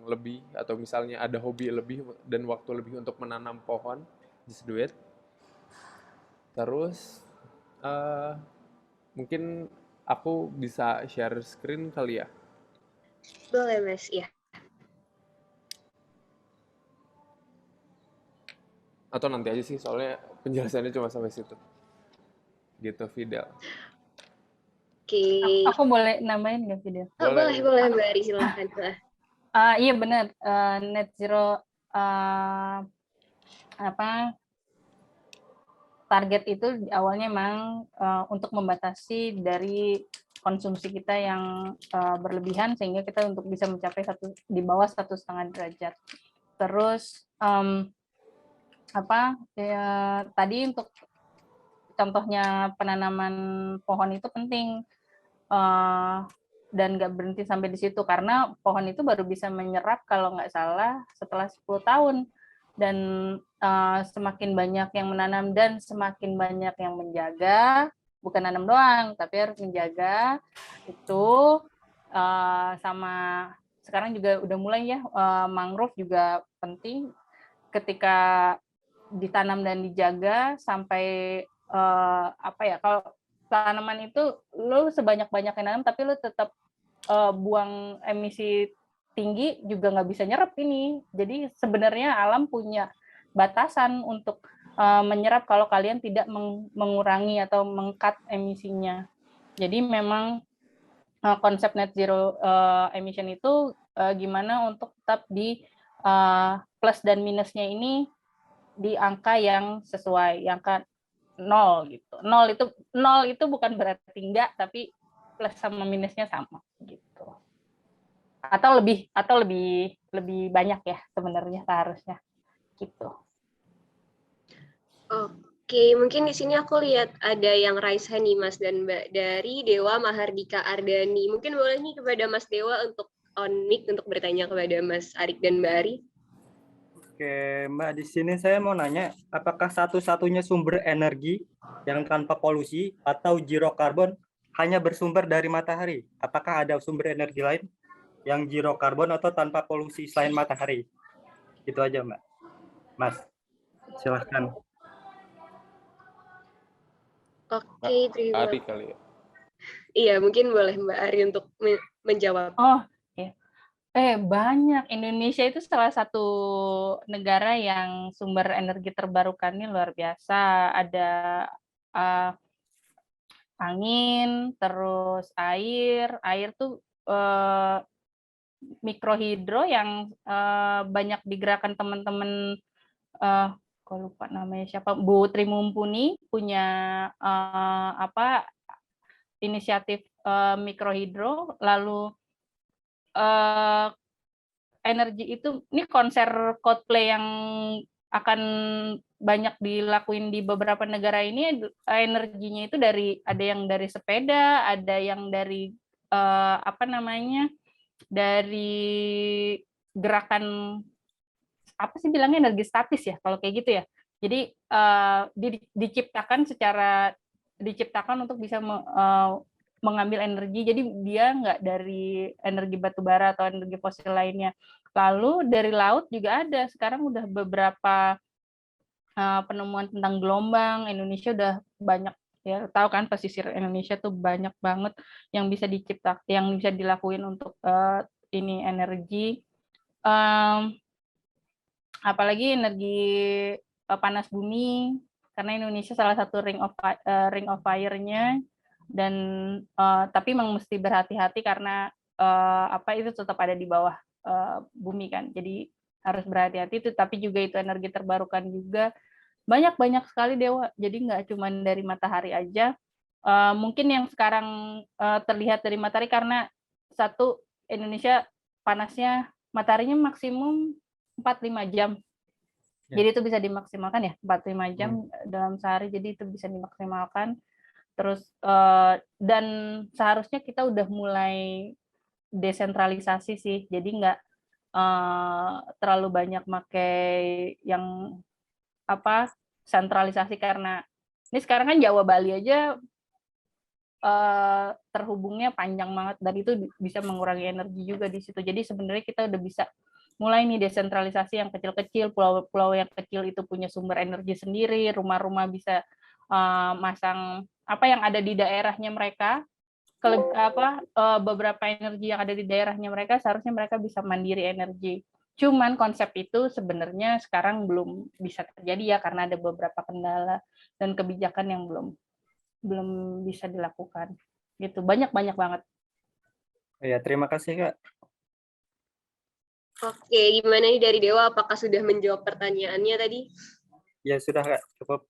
lebih atau misalnya ada hobi lebih dan waktu lebih untuk menanam pohon, just do it. Terus mungkin aku bisa share screen kali ya? Boleh Mas, ya. Atau nanti aja sih, soalnya penjelasannya cuma sampai situ. Gitu, Fidel. Oke. Aku boleh nambahin nggak video? Boleh, Mbak Ari, silakan. Iya benar, net zero target itu awalnya memang untuk membatasi dari konsumsi kita yang berlebihan sehingga kita untuk bisa mencapai di bawah 1,5 derajat. Terus tadi untuk contohnya penanaman pohon itu penting dan nggak berhenti sampai di situ karena pohon itu baru bisa menyerap kalau nggak salah setelah 10 tahun. Dan semakin banyak yang menanam dan semakin banyak yang menjaga, bukan nanam doang, tapi harus menjaga itu sama sekarang juga udah mulai ya mangrove juga penting ketika ditanam dan dijaga sampai kalau tanaman itu lo sebanyak-banyaknya nanam tapi lo tetap buang emisi tinggi juga nggak bisa nyerap ini. Jadi sebenarnya alam punya batasan untuk menyerap kalau kalian tidak mengurangi atau meng-cut emisinya. Jadi memang konsep net zero emission itu gimana untuk tetap di plus dan minusnya ini di angka yang sesuai, angka 0 gitu. 0 itu bukan berarti enggak, tapi plus sama minusnya sama gitu. Atau lebih banyak ya sebenarnya seharusnya gitu. Oke, mungkin di sini aku lihat ada yang raise hand nih Mas dan Mbak dari Dewa Mahardika Ardani. Mungkin boleh nih kepada Mas Dewa untuk on mic untuk bertanya kepada Mas Arik dan Mbak Ari. Oke, Mbak, di sini saya mau nanya, apakah satu-satunya sumber energi yang tanpa polusi atau zero carbon hanya bersumber dari matahari? Apakah ada sumber energi lain yang zero carbon atau tanpa polusi selain matahari? Itu aja, Mbak. Mas, silahkan. Oke, terima Ari kali ya. Iya, mungkin boleh Mbak Ari untuk menjawab. Oh, ya. Banyak. Indonesia itu salah satu negara yang sumber energi terbarukannya luar biasa. Ada angin, terus air. Air tuh mikrohidro yang banyak digerakkan teman-teman, kok lupa namanya siapa, Bu Tri Mumpuni punya inisiatif mikrohidro. Lalu energi itu, ini konser Coldplay yang akan banyak dilakuin di beberapa negara ini, energinya itu ada yang dari sepeda, ada yang dari dari gerakan apa sih bilangnya, energi statis ya kalau kayak gitu ya. Jadi diciptakan untuk bisa mengambil energi, jadi dia nggak dari energi batu bara atau energi fosil lainnya. Lalu dari laut juga ada, sekarang udah beberapa penemuan tentang gelombang. Indonesia udah banyak ya, tahu kan pesisir Indonesia tuh banyak banget yang bisa yang bisa dilakuin untuk ini energi. Apalagi energi panas bumi, karena Indonesia salah satu ring of fire-nya. Dan tapi memang mesti berhati-hati karena itu tetap ada di bawah bumi kan, jadi harus berhati-hati itu. Tapi juga itu energi terbarukan juga banyak sekali Dewa, jadi nggak cuma dari matahari aja. Mungkin yang sekarang terlihat dari matahari karena satu, Indonesia panasnya mataharinya maksimum 4-5 jam. Jadi itu bisa dimaksimalkan ya, 4-5 jam dalam sehari, jadi itu bisa dimaksimalkan. Terus dan seharusnya kita udah mulai desentralisasi sih, jadi nggak terlalu banyak pakai yang sentralisasi, karena ini sekarang kan Jawa Bali aja terhubungnya panjang banget dan itu bisa mengurangi energi juga di situ. Jadi sebenarnya kita udah bisa mulai nih desentralisasi yang kecil-kecil, pulau-pulau yang kecil itu punya sumber energi sendiri, rumah-rumah bisa masang yang ada di daerahnya mereka, beberapa energi yang ada di daerahnya mereka, seharusnya mereka bisa mandiri energi. Cuman konsep itu sebenarnya sekarang belum bisa terjadi ya, karena ada beberapa kendala dan kebijakan yang belum bisa dilakukan gitu. Banyak banget. Ya, terima kasih Kak. Oke, gimana nih dari Dewa? Apakah sudah menjawab pertanyaannya tadi? Ya sudah Kak, cukup.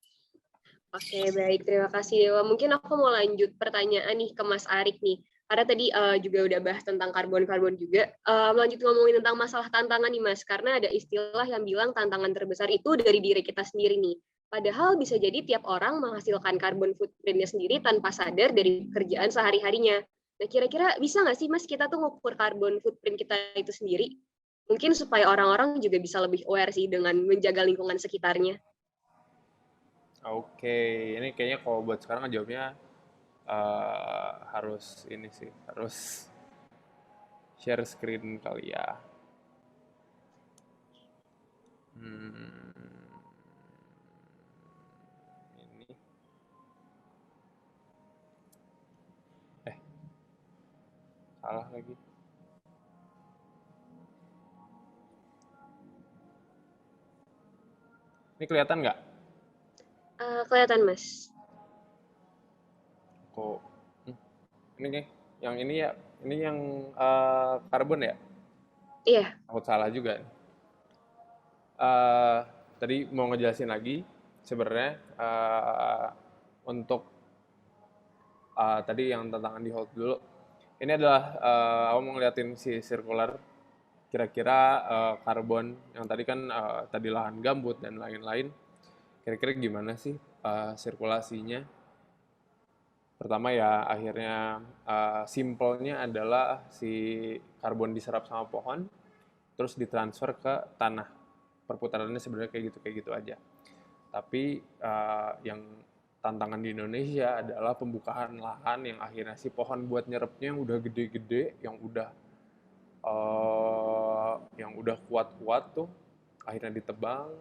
Oke, baik. Terima kasih, Dewa. Mungkin aku mau lanjut pertanyaan nih ke Mas Arik nih. Karena tadi juga udah bahas tentang karbon-karbon juga. Lanjut ngomongin tentang masalah tantangan nih, Mas. Karena ada istilah yang bilang tantangan terbesar itu dari diri kita sendiri nih. Padahal bisa jadi tiap orang menghasilkan karbon footprint-nya sendiri tanpa sadar dari kerjaan sehari-harinya. Nah, kira-kira bisa nggak sih, Mas, kita tuh ngukur karbon footprint kita itu sendiri? Mungkin supaya orang-orang juga bisa lebih aware sih dengan menjaga lingkungan sekitarnya. Oke, ini kayaknya kalau buat sekarang jawabnya harus ini sih, harus share screen kali ya. Ini. Salah lagi. Ini kelihatan nggak? Kelihatan, Mas. Kok ini nih, yang ini ya, ini yang karbon ya? Iya. Aku salah juga. Tadi mau ngejelasin lagi, sebenarnya untuk tadi yang tantangan di hold dulu. Ini adalah aku mau ngeliatin si sirkular. Kira-kira karbon yang tadi kan tadi lahan gambut dan lain-lain. Kira-kira gimana sih sirkulasinya? Pertama ya akhirnya simpelnya adalah si karbon diserap sama pohon, terus ditransfer ke tanah. Perputarannya sebenarnya kayak gitu aja. Tapi yang tantangan di Indonesia adalah pembukaan lahan yang akhirnya si pohon buat nyerapnya yang udah gede-gede, yang udah kuat-kuat tuh akhirnya ditebang,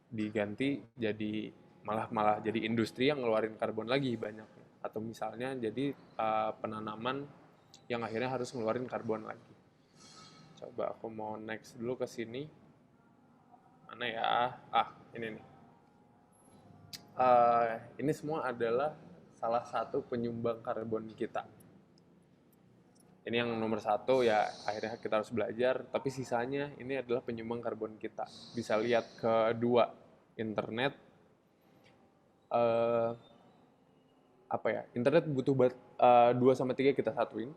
diganti jadi malah jadi industri yang ngeluarin karbon lagi banyak, atau misalnya jadi penanaman yang akhirnya harus ngeluarin karbon lagi. Coba aku mau next dulu ke sini. Mana ya? Ini nih. Ini semua adalah salah satu penyumbang karbon kita. Ini yang nomor satu ya akhirnya kita harus belajar, tapi sisanya ini adalah penyumbang karbon kita. Bisa lihat kedua, internet. Internet butuh 2/3 kita satuin.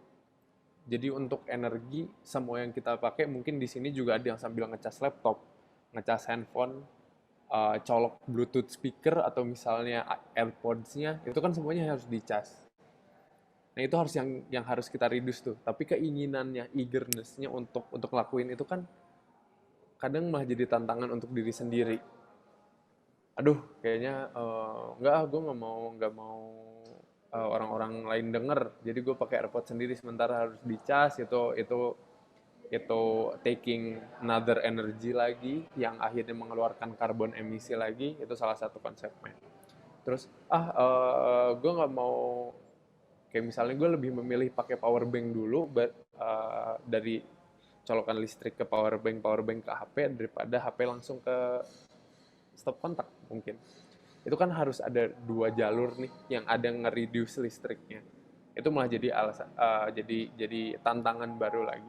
Jadi untuk energi, semua yang kita pakai, mungkin di sini juga ada yang sambil ngecas laptop, ngecas handphone, colok Bluetooth speaker, atau misalnya AirPods-nya, itu kan semuanya harus dicas. Nah itu harus yang harus kita reduce tuh. Tapi keinginannya, eagerness-nya untuk ngelakuin itu kan kadang malah jadi tantangan untuk diri sendiri. Aduh, kayaknya gue nggak mau orang-orang lain denger. Jadi gue pakai AirPods sendiri sementara harus dicas. Itu taking another energy lagi yang akhirnya mengeluarkan karbon emisi lagi. Itu salah satu konsepnya. Terus gue nggak mau, kayak misalnya gue lebih memilih pakai power bank dulu dari colokan listrik ke power bank ke HP daripada HP langsung ke stop kontak mungkin. Itu kan harus ada 2 jalur nih yang ada nge-reduce listriknya. Itu malah jadi jadi tantangan baru lagi.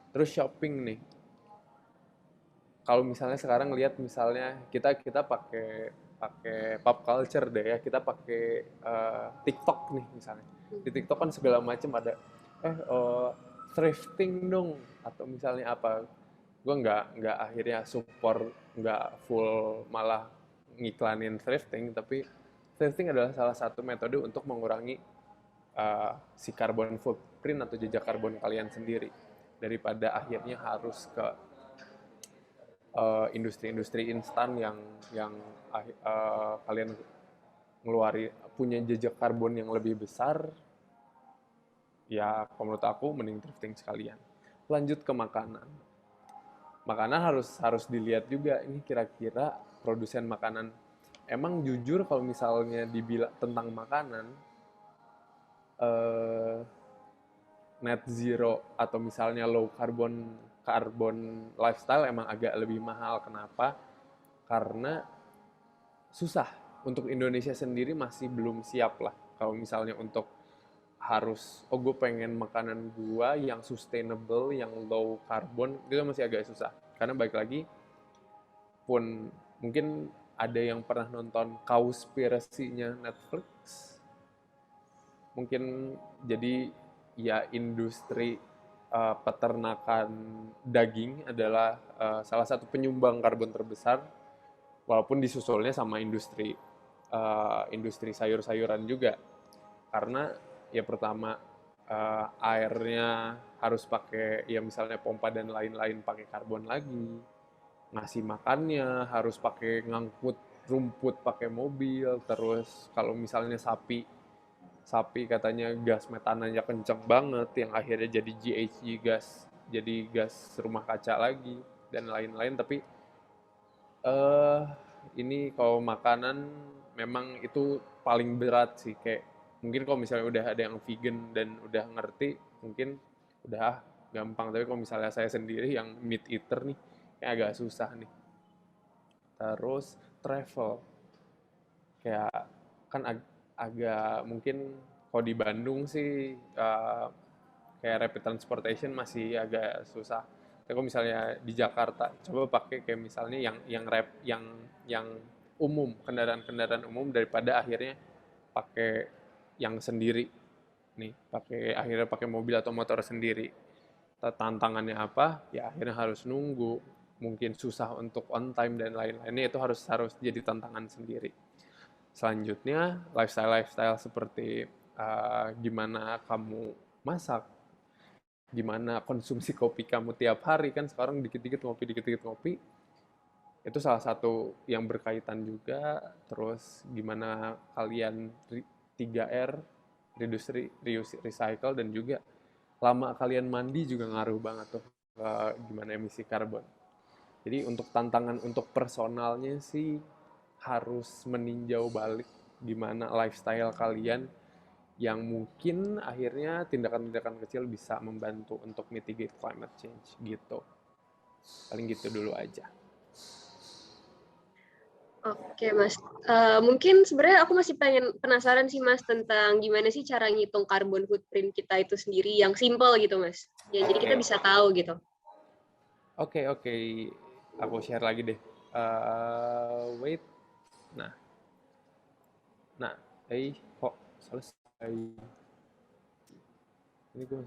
Terus shopping nih. Kalau misalnya sekarang lihat misalnya kita pakai pop culture deh ya, kita pakai TikTok nih misalnya. Di TikTok kan segala macam ada thrifting dong, atau misalnya apa. Gue nggak akhirnya support, nggak full malah ngiklanin thrifting, tapi thrifting adalah salah satu metode untuk mengurangi si carbon footprint atau jejak karbon kalian sendiri, daripada akhirnya harus ke industri-industri instan yang kalian ngeluarin punya jejak karbon yang lebih besar. Ya, menurut aku mending thrifting sekalian. Lanjut ke makanan. Makanan harus dilihat juga, ini kira-kira produsen makanan. Emang jujur kalau misalnya dibilang tentang makanan, net zero atau misalnya low carbon lifestyle emang agak lebih mahal. Kenapa? Karena susah. Untuk Indonesia sendiri masih belum siap lah. Kalau misalnya untuk gue pengen makanan gua yang sustainable, yang low carbon, itu masih agak susah. Karena balik lagi, pun mungkin ada yang pernah nonton Cowspiracy-nya Netflix. Mungkin jadi ya industri peternakan daging adalah salah satu penyumbang karbon terbesar, walaupun disusulnya sama industri sayur-sayuran juga. Karena ya pertama airnya harus pakai ya misalnya pompa dan lain-lain pakai karbon lagi, ngasih makannya harus pakai ngangkut rumput pakai mobil, terus kalau misalnya sapi katanya gas metananya kenceng banget yang akhirnya jadi GHG gas, jadi gas rumah kaca lagi dan lain-lain. Tapi ini kalau makanan memang itu paling berat sih, kayak mungkin kalau misalnya udah ada yang vegan dan udah ngerti mungkin udah gampang, tapi kalau misalnya saya sendiri yang meat eater nih kayak agak susah nih. Terus travel kayak kan agak mungkin kalau di Bandung sih kayak rapid transportation masih agak susah. Tapi kalau misalnya di Jakarta coba pakai kayak misalnya yang umum, kendaraan umum, daripada akhirnya pakai yang sendiri nih, akhirnya pakai mobil atau motor sendiri. Tantangannya apa? Ya akhirnya harus nunggu, mungkin susah untuk on time dan lain-lainnya, itu harus jadi tantangan sendiri. Selanjutnya lifestyle seperti gimana kamu masak, gimana konsumsi kopi kamu tiap hari, kan sekarang dikit-dikit ngopi, itu salah satu yang berkaitan juga. Terus gimana kalian 3R, reduce, reuse, recycle, dan juga lama kalian mandi juga ngaruh banget tuh gimana emisi karbon. Jadi untuk tantangan untuk personalnya sih harus meninjau balik gimana lifestyle kalian yang mungkin akhirnya tindakan-tindakan kecil bisa membantu untuk mitigate climate change gitu. Paling gitu dulu aja. Oke Mas, mungkin sebenarnya aku masih penasaran sih Mas tentang gimana sih cara ngitung carbon footprint kita itu sendiri yang simple gitu Mas. Ya, jadi kita bisa tahu gitu. Oke. Aku share lagi deh. Wait. Nah, kok selesai? Ini gue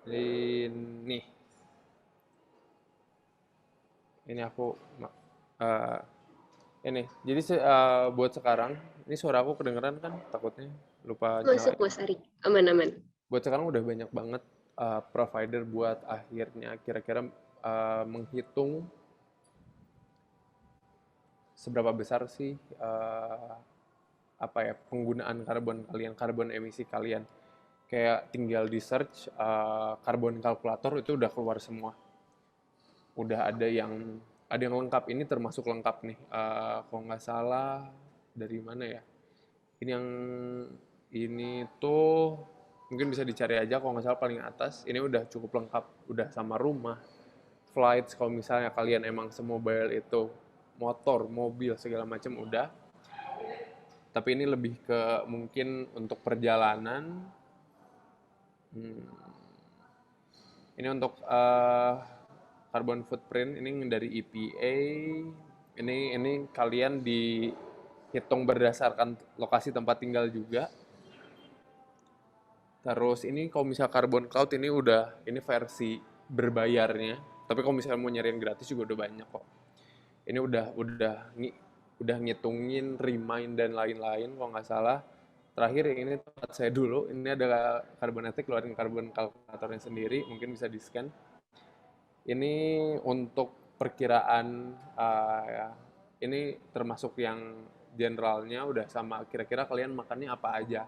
nih. Ini aku ini. Jadi buat sekarang ini suara aku kedengeran kan? Takutnya lupa nyalain. Masuk Mas Ari, aman. Buat sekarang udah banyak banget provider buat akhirnya kira-kira menghitung seberapa besar sih penggunaan karbon emisi kalian. Kayak tinggal di search karbon kalkulator itu udah keluar semua. Udah ada yang lengkap, ini termasuk lengkap nih. Kalau nggak salah dari mana ya? Ini tuh mungkin bisa dicari aja, kalau nggak salah paling atas. Ini udah cukup lengkap, udah sama rumah, flights kalau misalnya kalian emang semobile itu, motor, mobil segala macam udah. Tapi ini lebih ke mungkin untuk perjalanan. Ini untuk carbon footprint ini dari EPA. Ini kalian dihitung berdasarkan lokasi tempat tinggal juga. Terus ini kalau misalnya Carbon Cloud ini versi berbayarnya. Tapi kalau misalnya mau nyariin gratis juga udah banyak kok. Ini udah ngitungin remind dan lain-lain kalau nggak salah. Terakhir yang ini tempat saya dulu, ini ada Carbonetic, keluarin carbon kalkulatornya sendiri, mungkin bisa di-scan. Ini untuk perkiraan, ini termasuk yang generalnya udah sama kira-kira kalian makannya apa aja.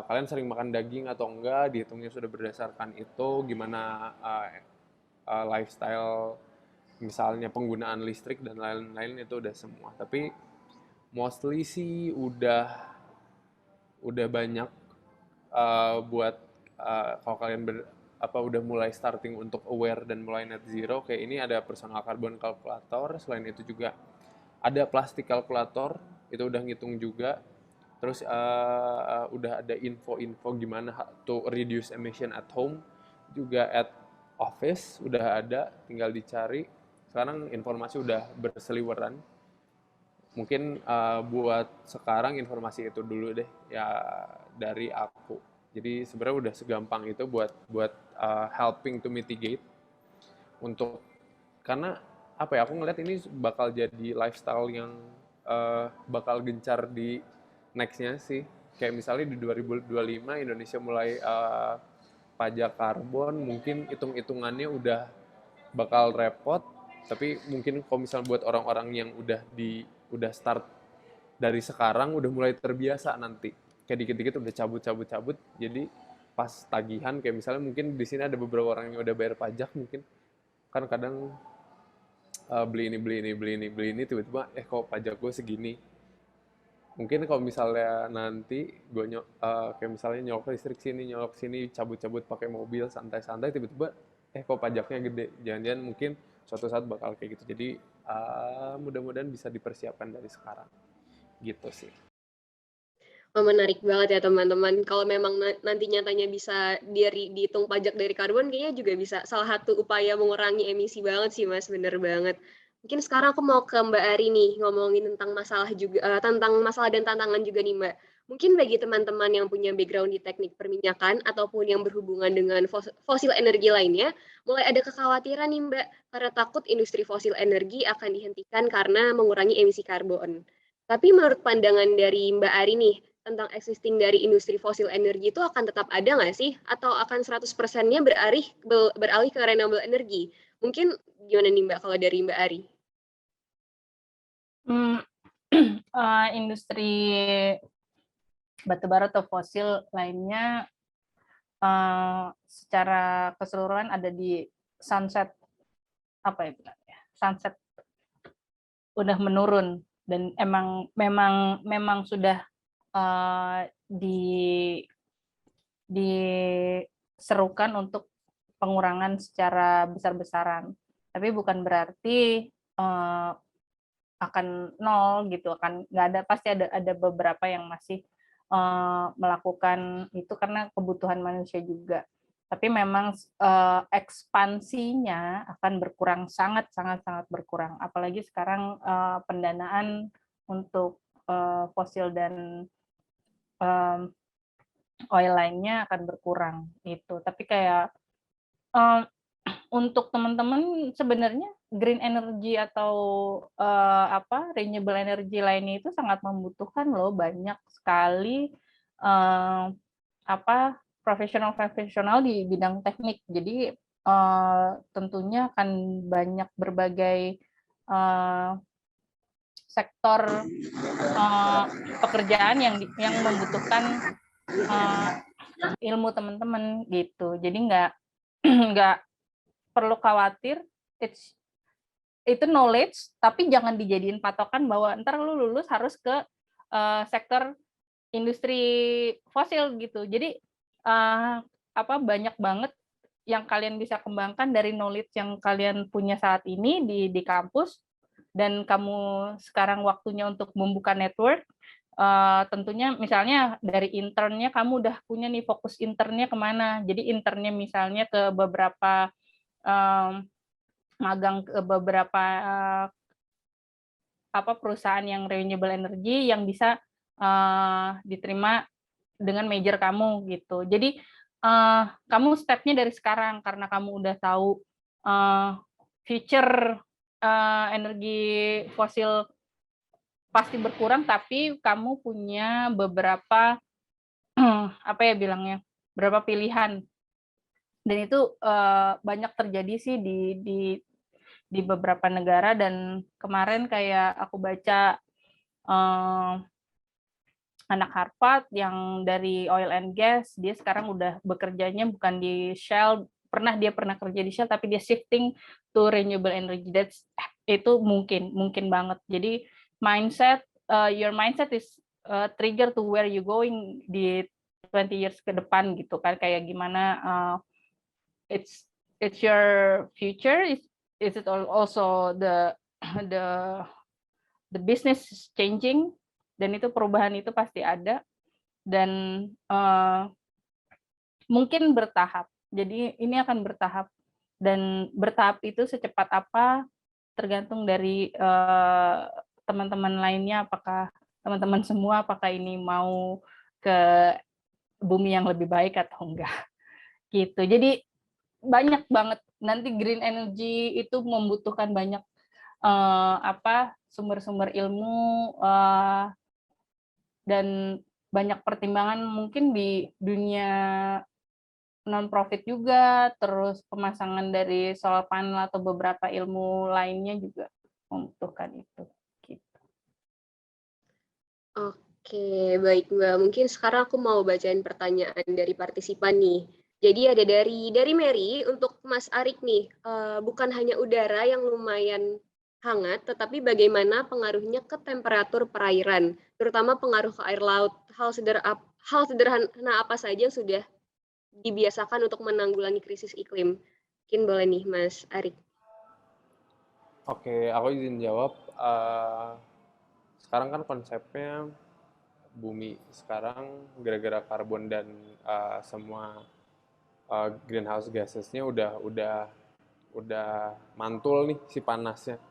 Kalian sering makan daging atau enggak, dihitungnya sudah berdasarkan itu, gimana lifestyle, misalnya penggunaan listrik dan lain-lain itu udah semua. Tapi mostly sih udah banyak buat kalau kalian udah mulai starting untuk aware dan mulai net zero, kayak ini ada personal carbon calculator. Selain itu juga ada plastik calculator itu udah ngitung juga. Terus udah ada info-info gimana to reduce emission at home, juga at office udah ada, tinggal dicari. Sekarang informasi udah berseliweran. Mungkin buat sekarang informasi itu dulu deh ya dari aku. Jadi sebenarnya udah segampang itu buat helping to mitigate, untuk karena apa ya, aku ngeliat ini bakal jadi lifestyle yang bakal gencar di next-nya sih. Kayak misalnya di 2025 Indonesia mulai pajak karbon, mungkin hitung-hitungannya udah bakal repot, tapi mungkin kalau misalnya buat orang-orang yang udah start dari sekarang udah mulai terbiasa, nanti kayak dikit-dikit udah cabut, jadi pas tagihan kayak misalnya mungkin di sini ada beberapa orang yang udah bayar pajak, mungkin kan kadang beli ini tiba-tiba kok pajak gue segini. Mungkin kalau misalnya nanti gue kayak misalnya nyolok listrik sini, nyolok sini, cabut-cabut pakai mobil santai-santai, tiba-tiba kok pajaknya gede. Jangan-jangan mungkin suatu saat bakal kayak gitu. Jadi mudah-mudahan bisa dipersiapkan dari sekarang. Gitu sih. Oh, menarik banget ya teman-teman. Kalau memang nanti nyatanya bisa dihitung pajak dari karbon, kayaknya juga bisa salah satu upaya mengurangi emisi banget sih Mas, bener banget. Mungkin sekarang aku mau ke Mbak Ari nih, ngomongin tentang masalah juga, tentang masalah dan tantangan juga nih Mbak. Mungkin bagi teman-teman yang punya background di teknik perminyakan ataupun yang berhubungan dengan fosil energi lainnya, mulai ada kekhawatiran nih Mbak, karena takut industri fosil energi akan dihentikan karena mengurangi emisi karbon. Tapi menurut pandangan dari Mbak Ari nih, tentang existing dari industri fosil energi itu akan tetap ada nggak sih? Atau akan 100%-nya beralih ke renewable energy? Mungkin gimana nih Mbak kalau dari Mbak Ari? Industri batubara atau fosil lainnya secara keseluruhan ada di sunset, apa ya bilangnya, sunset udah menurun, dan memang sudah diserukan untuk pengurangan secara besar-besaran. Tapi bukan berarti akan nol gitu, akan nggak ada, pasti ada beberapa yang masih melakukan itu karena kebutuhan manusia juga. Tapi memang ekspansinya akan berkurang, sangat berkurang. Apalagi sekarang pendanaan untuk fosil dan oil lainnya akan berkurang itu. Tapi kayak untuk teman-teman sebenarnya green energy atau renewable energy lainnya itu sangat membutuhkan loh, banyak sekali profesional di bidang teknik. Jadi tentunya akan banyak berbagai sektor pekerjaan yang membutuhkan ilmu teman-teman gitu. Jadi nggak perlu khawatir, itu knowledge, tapi jangan dijadiin patokan bahwa ntar lu lulus harus ke sektor industri fosil gitu. Jadi banyak banget yang kalian bisa kembangkan dari knowledge yang kalian punya saat ini di kampus, dan kamu sekarang waktunya untuk membuka network. Tentunya misalnya dari internnya kamu udah punya nih fokus internnya kemana. Jadi internnya misalnya ke beberapa magang ke beberapa perusahaan yang renewable energy yang bisa diterima dengan major kamu gitu. Jadi kamu stepnya dari sekarang, karena kamu udah tahu future energi fosil pasti berkurang, tapi kamu punya beberapa beberapa pilihan, dan itu banyak terjadi sih di beberapa negara. Dan kemarin kayak aku baca anak Harvard yang dari oil and gas, dia sekarang udah bekerjanya bukan di Shell, dia pernah kerja di Shell, tapi dia shifting to renewable energy. Itu mungkin banget. Jadi your mindset is trigger to where you going di 20 years ke depan gitu kan, kayak gimana it's your future, is it also the business is changing, dan itu perubahan itu pasti ada dan mungkin bertahap. Jadi ini akan bertahap dan bertahap itu secepat apa tergantung dari teman-teman lainnya, apakah teman-teman semua apakah ini mau ke bumi yang lebih baik atau enggak gitu. Jadi banyak banget nanti green energy itu membutuhkan banyak sumber-sumber ilmu dan banyak pertimbangan mungkin di dunia non-profit juga, terus pemasangan dari solar panel atau beberapa ilmu lainnya juga membutuhkan itu. Gitu. Oke, baik Mbak. Mungkin sekarang aku mau bacain pertanyaan dari partisipan nih. Jadi ada dari Mary untuk Mas Arik nih. Bukan hanya udara yang lumayan hangat, tetapi bagaimana pengaruhnya ke temperatur perairan, terutama pengaruh ke air laut. Hal sederhana apa saja yang sudah dibiasakan untuk menanggulangi krisis iklim? Mungkin boleh nih Mas Arik. Oke, aku izin jawab. Sekarang kan konsepnya bumi sekarang gara-gara karbon dan semua greenhouse gases-nya udah mantul nih si panasnya.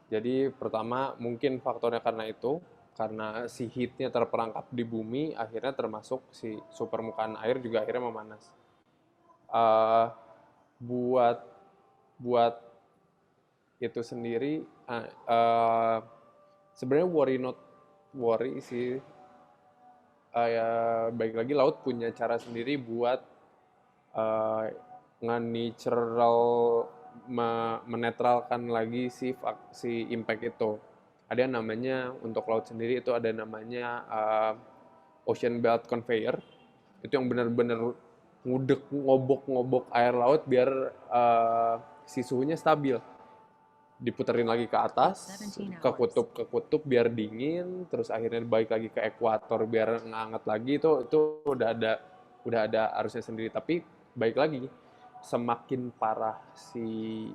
Jadi pertama mungkin faktornya karena itu, karena si heat-nya terperangkap di bumi, akhirnya termasuk si permukaan air juga akhirnya memanas. Buat itu sendiri, sebenarnya worry sih. Ya, baik lagi laut punya cara sendiri buat menetralkan lagi si impact itu. Ada yang namanya untuk laut sendiri itu ada namanya ocean belt conveyor. Itu yang benar-benar ngobok air laut biar si suhunya stabil. Diputerin lagi ke atas, ke kutub biar dingin, terus akhirnya balik lagi ke ekuator biar nganget lagi. Itu udah ada arusnya sendiri. Tapi baik lagi, semakin parah si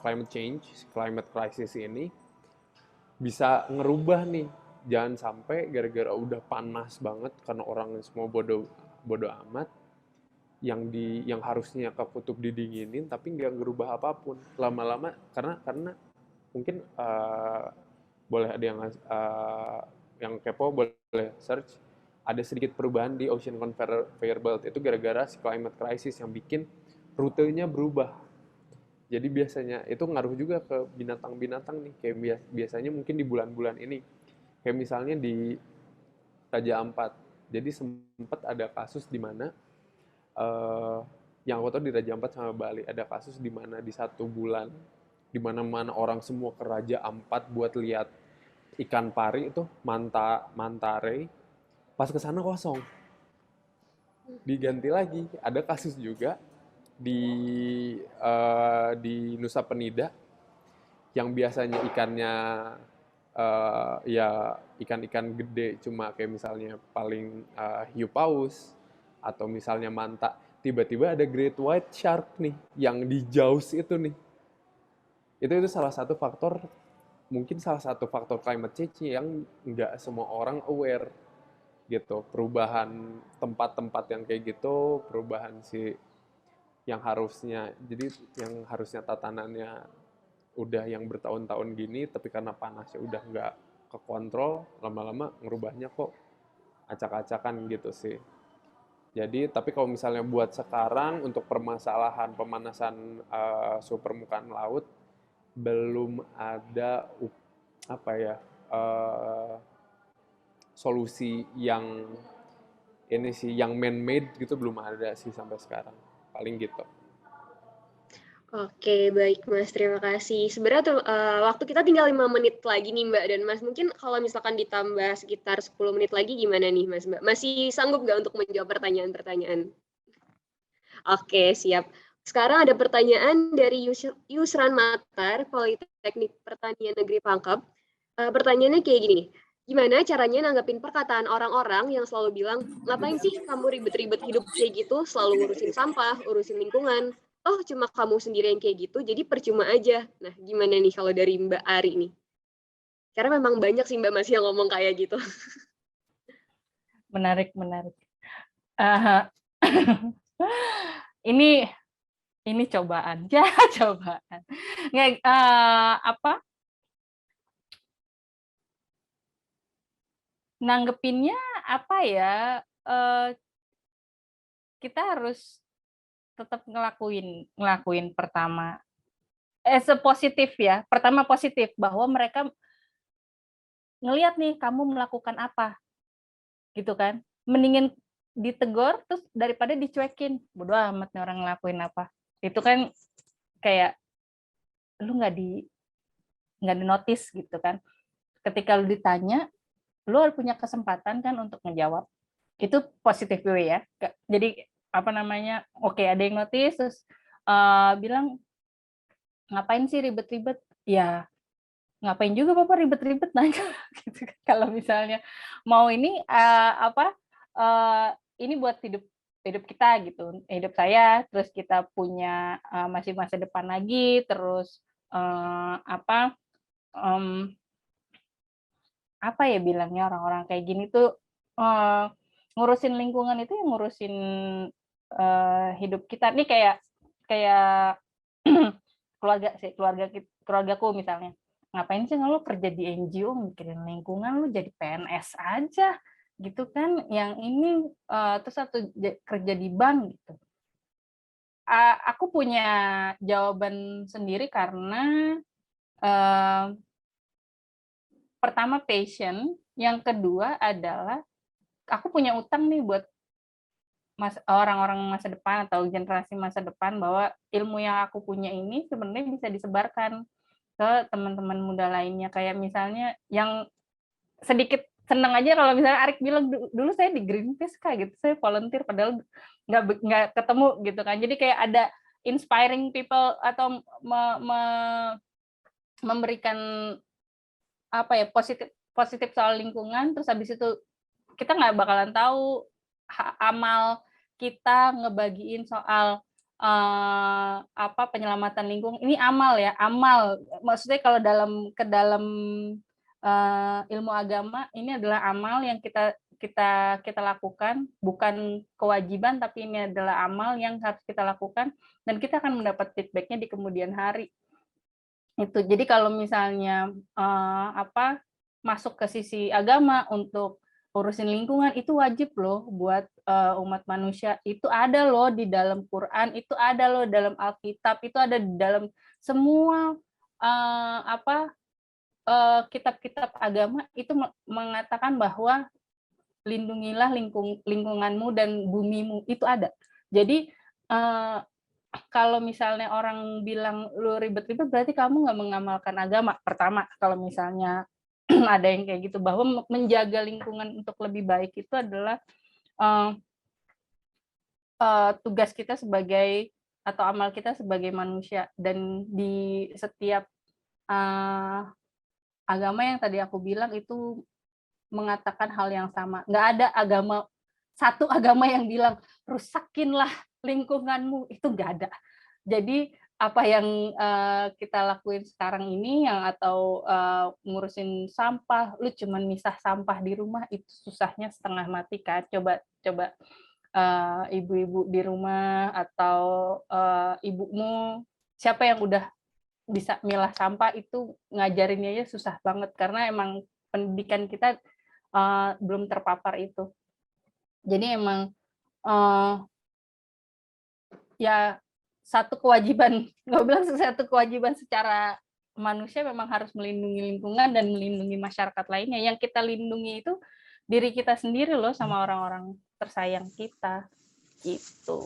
climate change, climate crisis ini bisa ngerubah nih. Jangan sampai gara-gara udah panas banget karena orang semua bodoh amat, yang harusnya ke kutub didinginin tapi nggak ngerubah apapun. Lama-lama karena mungkin boleh ada yang kepo boleh search, ada sedikit perubahan di ocean conveyor belt itu gara-gara si climate crisis yang bikin rutenya berubah. Jadi biasanya itu ngaruh juga ke binatang-binatang nih, kayak biasanya mungkin di bulan-bulan ini, kayak misalnya di Raja Ampat. Jadi sempat ada kasus di mana yang aku tahu di Raja Ampat sama Bali ada kasus di mana di 1 bulan di mana orang semua ke Raja Ampat buat lihat ikan pari itu mantare, pas ke sana kosong. Diganti lagi. Ada kasus juga di Nusa Penida yang biasanya ikannya ya ikan-ikan gede cuma kayak misalnya paling hiu paus atau misalnya manta, tiba-tiba ada great white shark nih yang di Jaws itu nih. Itu salah satu faktor climate change yang nggak semua orang aware gitu. Perubahan tempat-tempat yang kayak gitu, perubahan yang harusnya tatanannya udah yang bertahun-tahun gini, tapi karena panasnya udah nggak kekontrol, lama-lama ngerubahnya kok acak-acakan gitu sih. Jadi, tapi kalau misalnya buat sekarang untuk permasalahan pemanasan suhu permukaan laut, belum ada solusi yang man-made gitu, belum ada sih sampai sekarang. Paling gitu. Oke, baik Mas, terima kasih. Sebenarnya waktu kita tinggal 5 menit lagi nih Mbak dan Mas. Mungkin kalau misalkan ditambah sekitar 10 menit lagi gimana nih Mas Mbak? Masih sanggup nggak untuk menjawab pertanyaan-pertanyaan? Oke, siap. Sekarang ada pertanyaan dari Yusran Matar, Politeknik Pertanian Negeri Pangkep. Pertanyaannya kayak gini, gimana caranya nanggapin perkataan orang-orang yang selalu bilang, ngapain sih kamu ribet-ribet hidup kayak gitu, selalu ngurusin sampah, urusin lingkungan, oh cuma kamu sendiri yang kayak gitu, jadi percuma aja. Nah, gimana nih kalau dari Mbak Ari nih? Karena memang banyak sih Mbak Mas yang ngomong kayak gitu. Menarik. Ah, ini cobaan, ya cobaan. Nggak, apa? Nanggepinnya apa ya? Kita harus tetap ngelakuin pertama. Sepositif ya. Pertama positif bahwa mereka ngelihat nih kamu melakukan apa, gitu kan? Mendingin ditegur terus daripada dicuekin. Bodoh amat nih orang ngelakuin apa. Itu kan kayak lu nggak di notice gitu kan. Ketika lu ditanya, lu harus punya kesempatan kan untuk ngejawab. Itu positif way ya. Jadi apa namanya? Oke, ada yang notice terus bilang ngapain sih ribet-ribet? Ya ngapain juga Bapak ribet-ribet nanya gitu kan. Kalau misalnya mau ini ini buat hidup kita gitu, hidup saya, terus kita punya masih masa depan lagi, terus apa ya bilangnya orang-orang kayak gini tuh ngurusin lingkungan itu yang ngurusin hidup kita nih kayak keluargaku misalnya. Ngapain sih lo kerja di NGO mikirin lingkungan, lu jadi PNS aja gitu kan, yang ini terus atau kerja di bank gitu. Aku punya jawaban sendiri karena pertama passion, yang kedua adalah aku punya utang nih buat orang-orang masa depan atau generasi masa depan, bahwa ilmu yang aku punya ini sebenarnya bisa disebarkan ke teman-teman muda lainnya. Kayak misalnya yang sedikit seneng aja kalau misalnya Arik bilang dulu saya di Greenpeace Kak gitu, saya volunteer padahal nggak ketemu gitu kan. Jadi kayak ada inspiring people atau memberikan apa ya positif soal lingkungan, terus habis itu kita nggak bakalan tahu amal kita ngebagiin soal penyelamatan lingkungan. Ini amal ya, amal. Maksudnya kalau ke dalam ilmu agama, ini adalah amal yang kita lakukan, bukan kewajiban, tapi ini adalah amal yang harus kita lakukan, dan kita akan mendapat feedback-nya di kemudian hari. Itu. Jadi kalau misalnya masuk ke sisi agama untuk urusin lingkungan, itu wajib loh buat umat manusia. Itu ada loh di dalam Quran, itu ada loh dalam Alkitab, itu ada di dalam semua kitab-kitab agama itu mengatakan bahwa lindungilah lingkunganmu dan bumimu, itu ada. Jadi kalau misalnya orang bilang lu ribet-ribet, berarti kamu nggak mengamalkan agama. Pertama, kalau misalnya ada yang kayak gitu, bahwa menjaga lingkungan untuk lebih baik itu adalah tugas kita sebagai, atau amal kita sebagai manusia. Dan di setiap agama yang tadi aku bilang itu mengatakan hal yang sama. Nggak ada satu agama yang bilang rusakinlah lingkunganmu, itu nggak ada. Jadi apa yang kita lakuin sekarang ini, atau ngurusin sampah, lu cuman misah sampah di rumah, itu susahnya setengah mati kan. Coba ibu-ibu di rumah atau ibumu, siapa yang udah bisa milah sampah, itu ngajarinnya aja susah banget karena emang pendidikan kita belum terpapar itu. Jadi emang ya satu kewajiban, nggak bilang satu kewajiban secara manusia, memang harus melindungi lingkungan dan melindungi masyarakat lainnya. Yang kita lindungi itu diri kita sendiri loh, sama orang-orang tersayang kita gitu.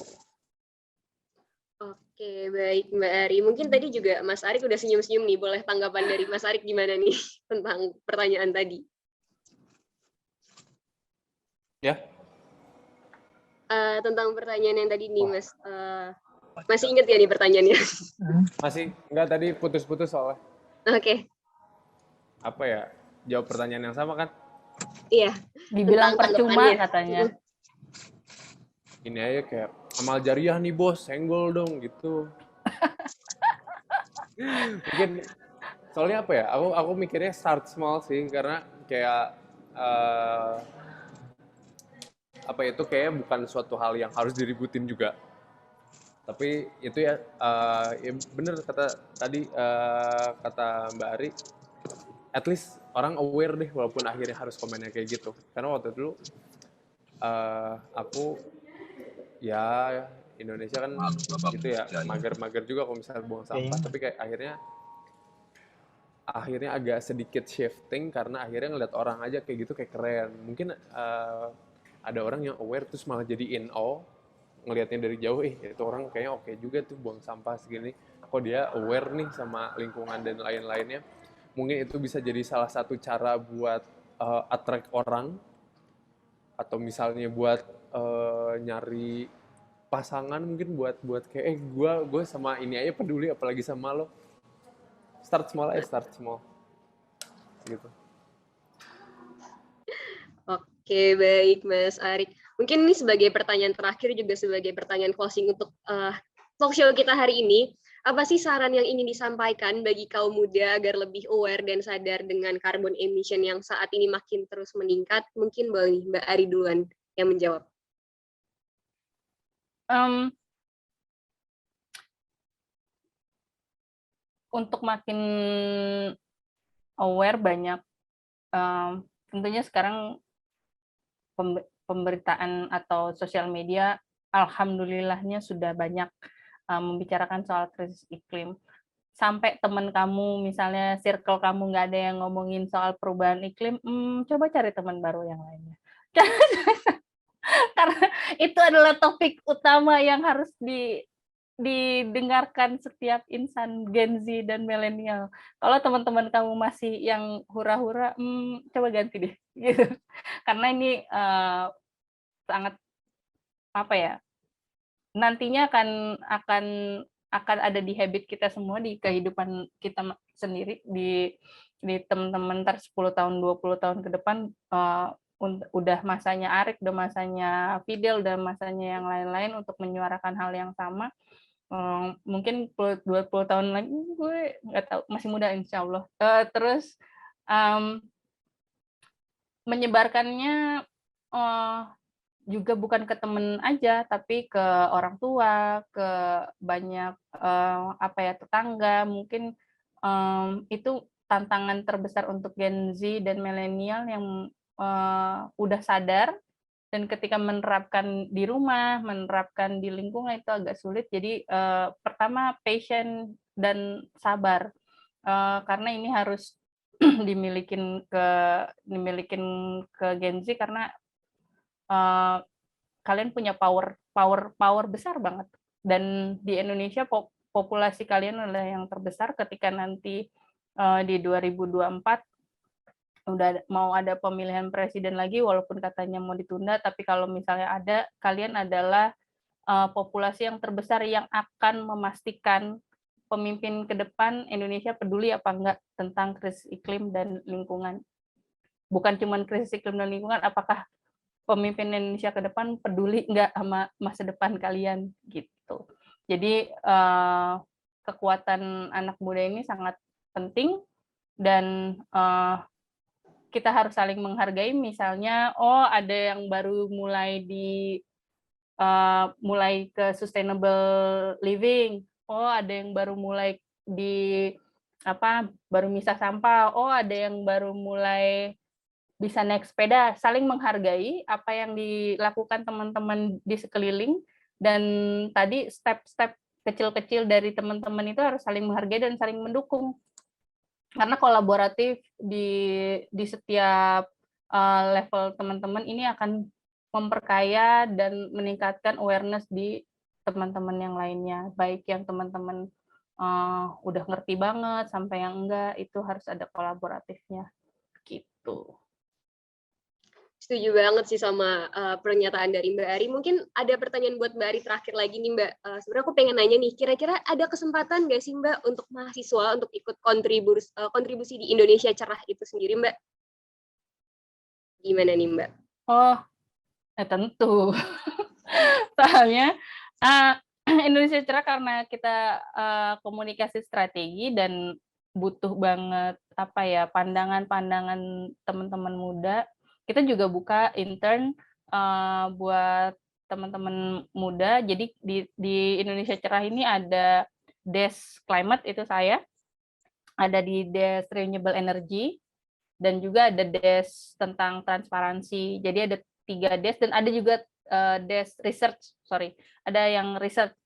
Oke, baik Mbak Ari. Mungkin tadi juga Mas Arik udah senyum-senyum nih, boleh tanggapan dari Mas Arik gimana nih tentang pertanyaan tadi? Ya. Tentang pertanyaan yang tadi nih Mas, masih ingat ya nih pertanyaannya? Masih, enggak, tadi putus-putus soalnya. Oke. Apa ya, jawab pertanyaan yang sama kan? Iya. Dibilang percuma katanya. Ini aja kayak amal jariah nih bos, senggol dong gitu. Mungkin Soalnya apa ya? Aku mikirnya start small sih, karena kayak apa itu kayak bukan suatu hal yang harus diributin juga. Tapi itu ya, ya bener kata Mbak Ari, at least orang aware deh walaupun akhirnya harus komennya kayak gitu. Karena waktu dulu aku ya Indonesia kan gitu ya, mager-mager juga kalau misalnya buang sampah, tapi kayak akhirnya agak sedikit shifting karena akhirnya ngeliat orang aja kayak gitu kayak keren. Mungkin ada orang yang aware terus malah jadi in awe, ngelihatnya dari jauh, itu orang kayaknya oke juga tuh buang sampah segini, kok dia aware nih sama lingkungan dan lain-lainnya. Mungkin itu bisa jadi salah satu cara buat attract orang, atau misalnya buat nyari pasangan, mungkin buat kayak gue sama ini aja peduli apalagi sama lo. Start small gitu. Oke, baik Mas Arik. Mungkin ini sebagai pertanyaan terakhir juga sebagai pertanyaan closing untuk talk show kita hari ini. Apa sih saran yang ingin disampaikan bagi kaum muda agar lebih aware dan sadar dengan carbon emission yang saat ini makin terus meningkat? Mungkin boleh Mbak Ari duluan yang menjawab. Untuk makin aware banyak, tentunya sekarang pemberitaan atau sosial media alhamdulillahnya sudah banyak membicarakan soal krisis iklim. Sampai teman kamu, misalnya circle kamu nggak ada yang ngomongin soal perubahan iklim, coba cari teman baru yang lainnya. Karena itu adalah topik utama yang harus didengarkan setiap insan Gen Z dan milenial. Kalau teman-teman kamu masih yang hura-hura, coba ganti deh. Gitu. Karena ini sangat apa ya? Nantinya akan ada di habit kita semua, di kehidupan kita sendiri, di teman-teman ntar 10 tahun, 20 tahun ke depan, udah masanya Arik, udah masanya Fidel, udah masanya yang lain-lain untuk menyuarakan hal yang sama. Mungkin 20 tahun lagi gue nggak tahu, masih muda insya Allah. Terus menyebarkannya juga bukan ke temen aja, tapi ke orang tua, ke banyak tetangga. Mungkin itu tantangan terbesar untuk Gen Z dan milenial yang udah sadar. Dan ketika menerapkan di rumah, menerapkan di lingkungan itu agak sulit. Jadi pertama patient dan sabar, karena ini harus dimilikin ke Gen Z karena kalian punya power besar banget. Dan di Indonesia populasi kalian adalah yang terbesar. Ketika nanti di 2024 udah mau ada pemilihan presiden lagi, walaupun katanya mau ditunda, tapi kalau misalnya ada, kalian adalah populasi yang terbesar yang akan memastikan pemimpin ke depan Indonesia peduli apa enggak tentang krisis iklim dan lingkungan. Bukan cuma krisis iklim dan lingkungan, apakah pemimpin Indonesia ke depan peduli enggak sama masa depan kalian gitu. Jadi kekuatan anak muda ini sangat penting, dan kita harus saling menghargai. Misalnya, ada yang baru mulai mulai ke sustainable living, ada yang baru mulai baru misah sampah, ada yang baru mulai bisa naik sepeda. Saling menghargai apa yang dilakukan teman-teman di sekeliling, dan tadi step-step kecil-kecil dari teman-teman itu harus saling menghargai dan saling mendukung. Karena kolaboratif di setiap level teman-teman ini akan memperkaya dan meningkatkan awareness di teman-teman yang lainnya. Baik yang teman-teman udah ngerti banget sampai yang enggak, itu harus ada kolaboratifnya. Gitu. Setuju banget sih sama pernyataan dari Mbak Ari. Mungkin ada pertanyaan buat Mbak Ari terakhir lagi nih Mbak. Sebenarnya aku pengen nanya nih, kira-kira ada kesempatan nggak sih Mbak untuk mahasiswa untuk ikut kontribusi di Indonesia Cerah itu sendiri Mbak? Gimana nih Mbak? Tentu. Soalnya Indonesia Cerah karena kita komunikasi strategi, dan butuh banget apa ya pandangan-pandangan teman-teman muda. Kita juga buka intern buat teman-teman muda. Jadi di Indonesia Cerah ini ada Desk Climate, itu saya. Ada di Desk Renewable Energy, dan juga ada desk tentang transparansi. Jadi ada 3 desk, dan ada juga desk research, ada yang research.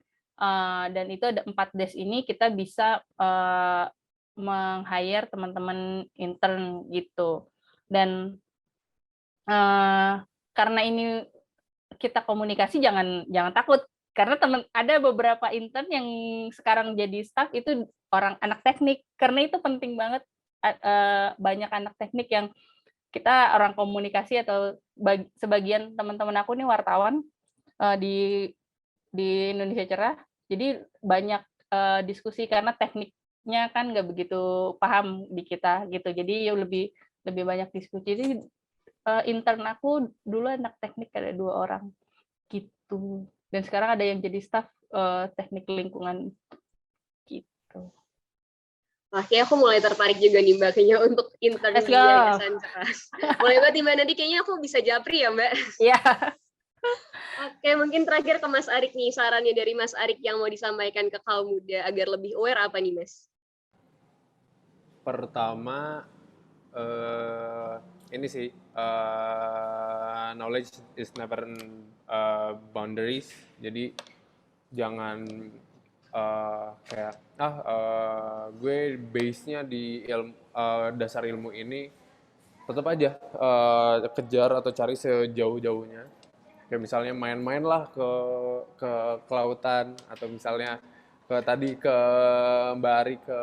Dan itu ada 4 desk ini kita bisa meng-hire teman-teman intern gitu. Dan karena ini kita komunikasi, jangan takut, karena ada beberapa intern yang sekarang jadi staff itu anak teknik, karena itu penting banget. Banyak anak teknik yang kita orang komunikasi, atau sebagian teman-teman aku nih wartawan di Indonesia Cerah, jadi banyak diskusi karena tekniknya kan nggak begitu paham di kita gitu, jadi ya lebih banyak diskusi. Jadi intern aku dulu anak teknik ada 2 orang gitu, dan sekarang ada yang jadi staff teknik lingkungan gitu. Wah, kayaknya aku mulai tertarik juga nih Mbak, kayaknya untuk intern di Yayasan Cerah. Boleh banget Mbak, nanti kayaknya aku bisa japri ya Mbak. Iya. Oke, mungkin terakhir ke Mas Arik nih, sarannya dari Mas Arik yang mau disampaikan ke kaum muda agar lebih aware apa nih Mas? Pertama, ini sih, knowledge is never boundaries. Jadi jangan kayak gue base-nya di dasar ilmu ini, tetap aja kejar atau cari sejauh-jauhnya. Kayak misalnya main-main lah ke kelautan, atau misalnya ke Mbak Ari ke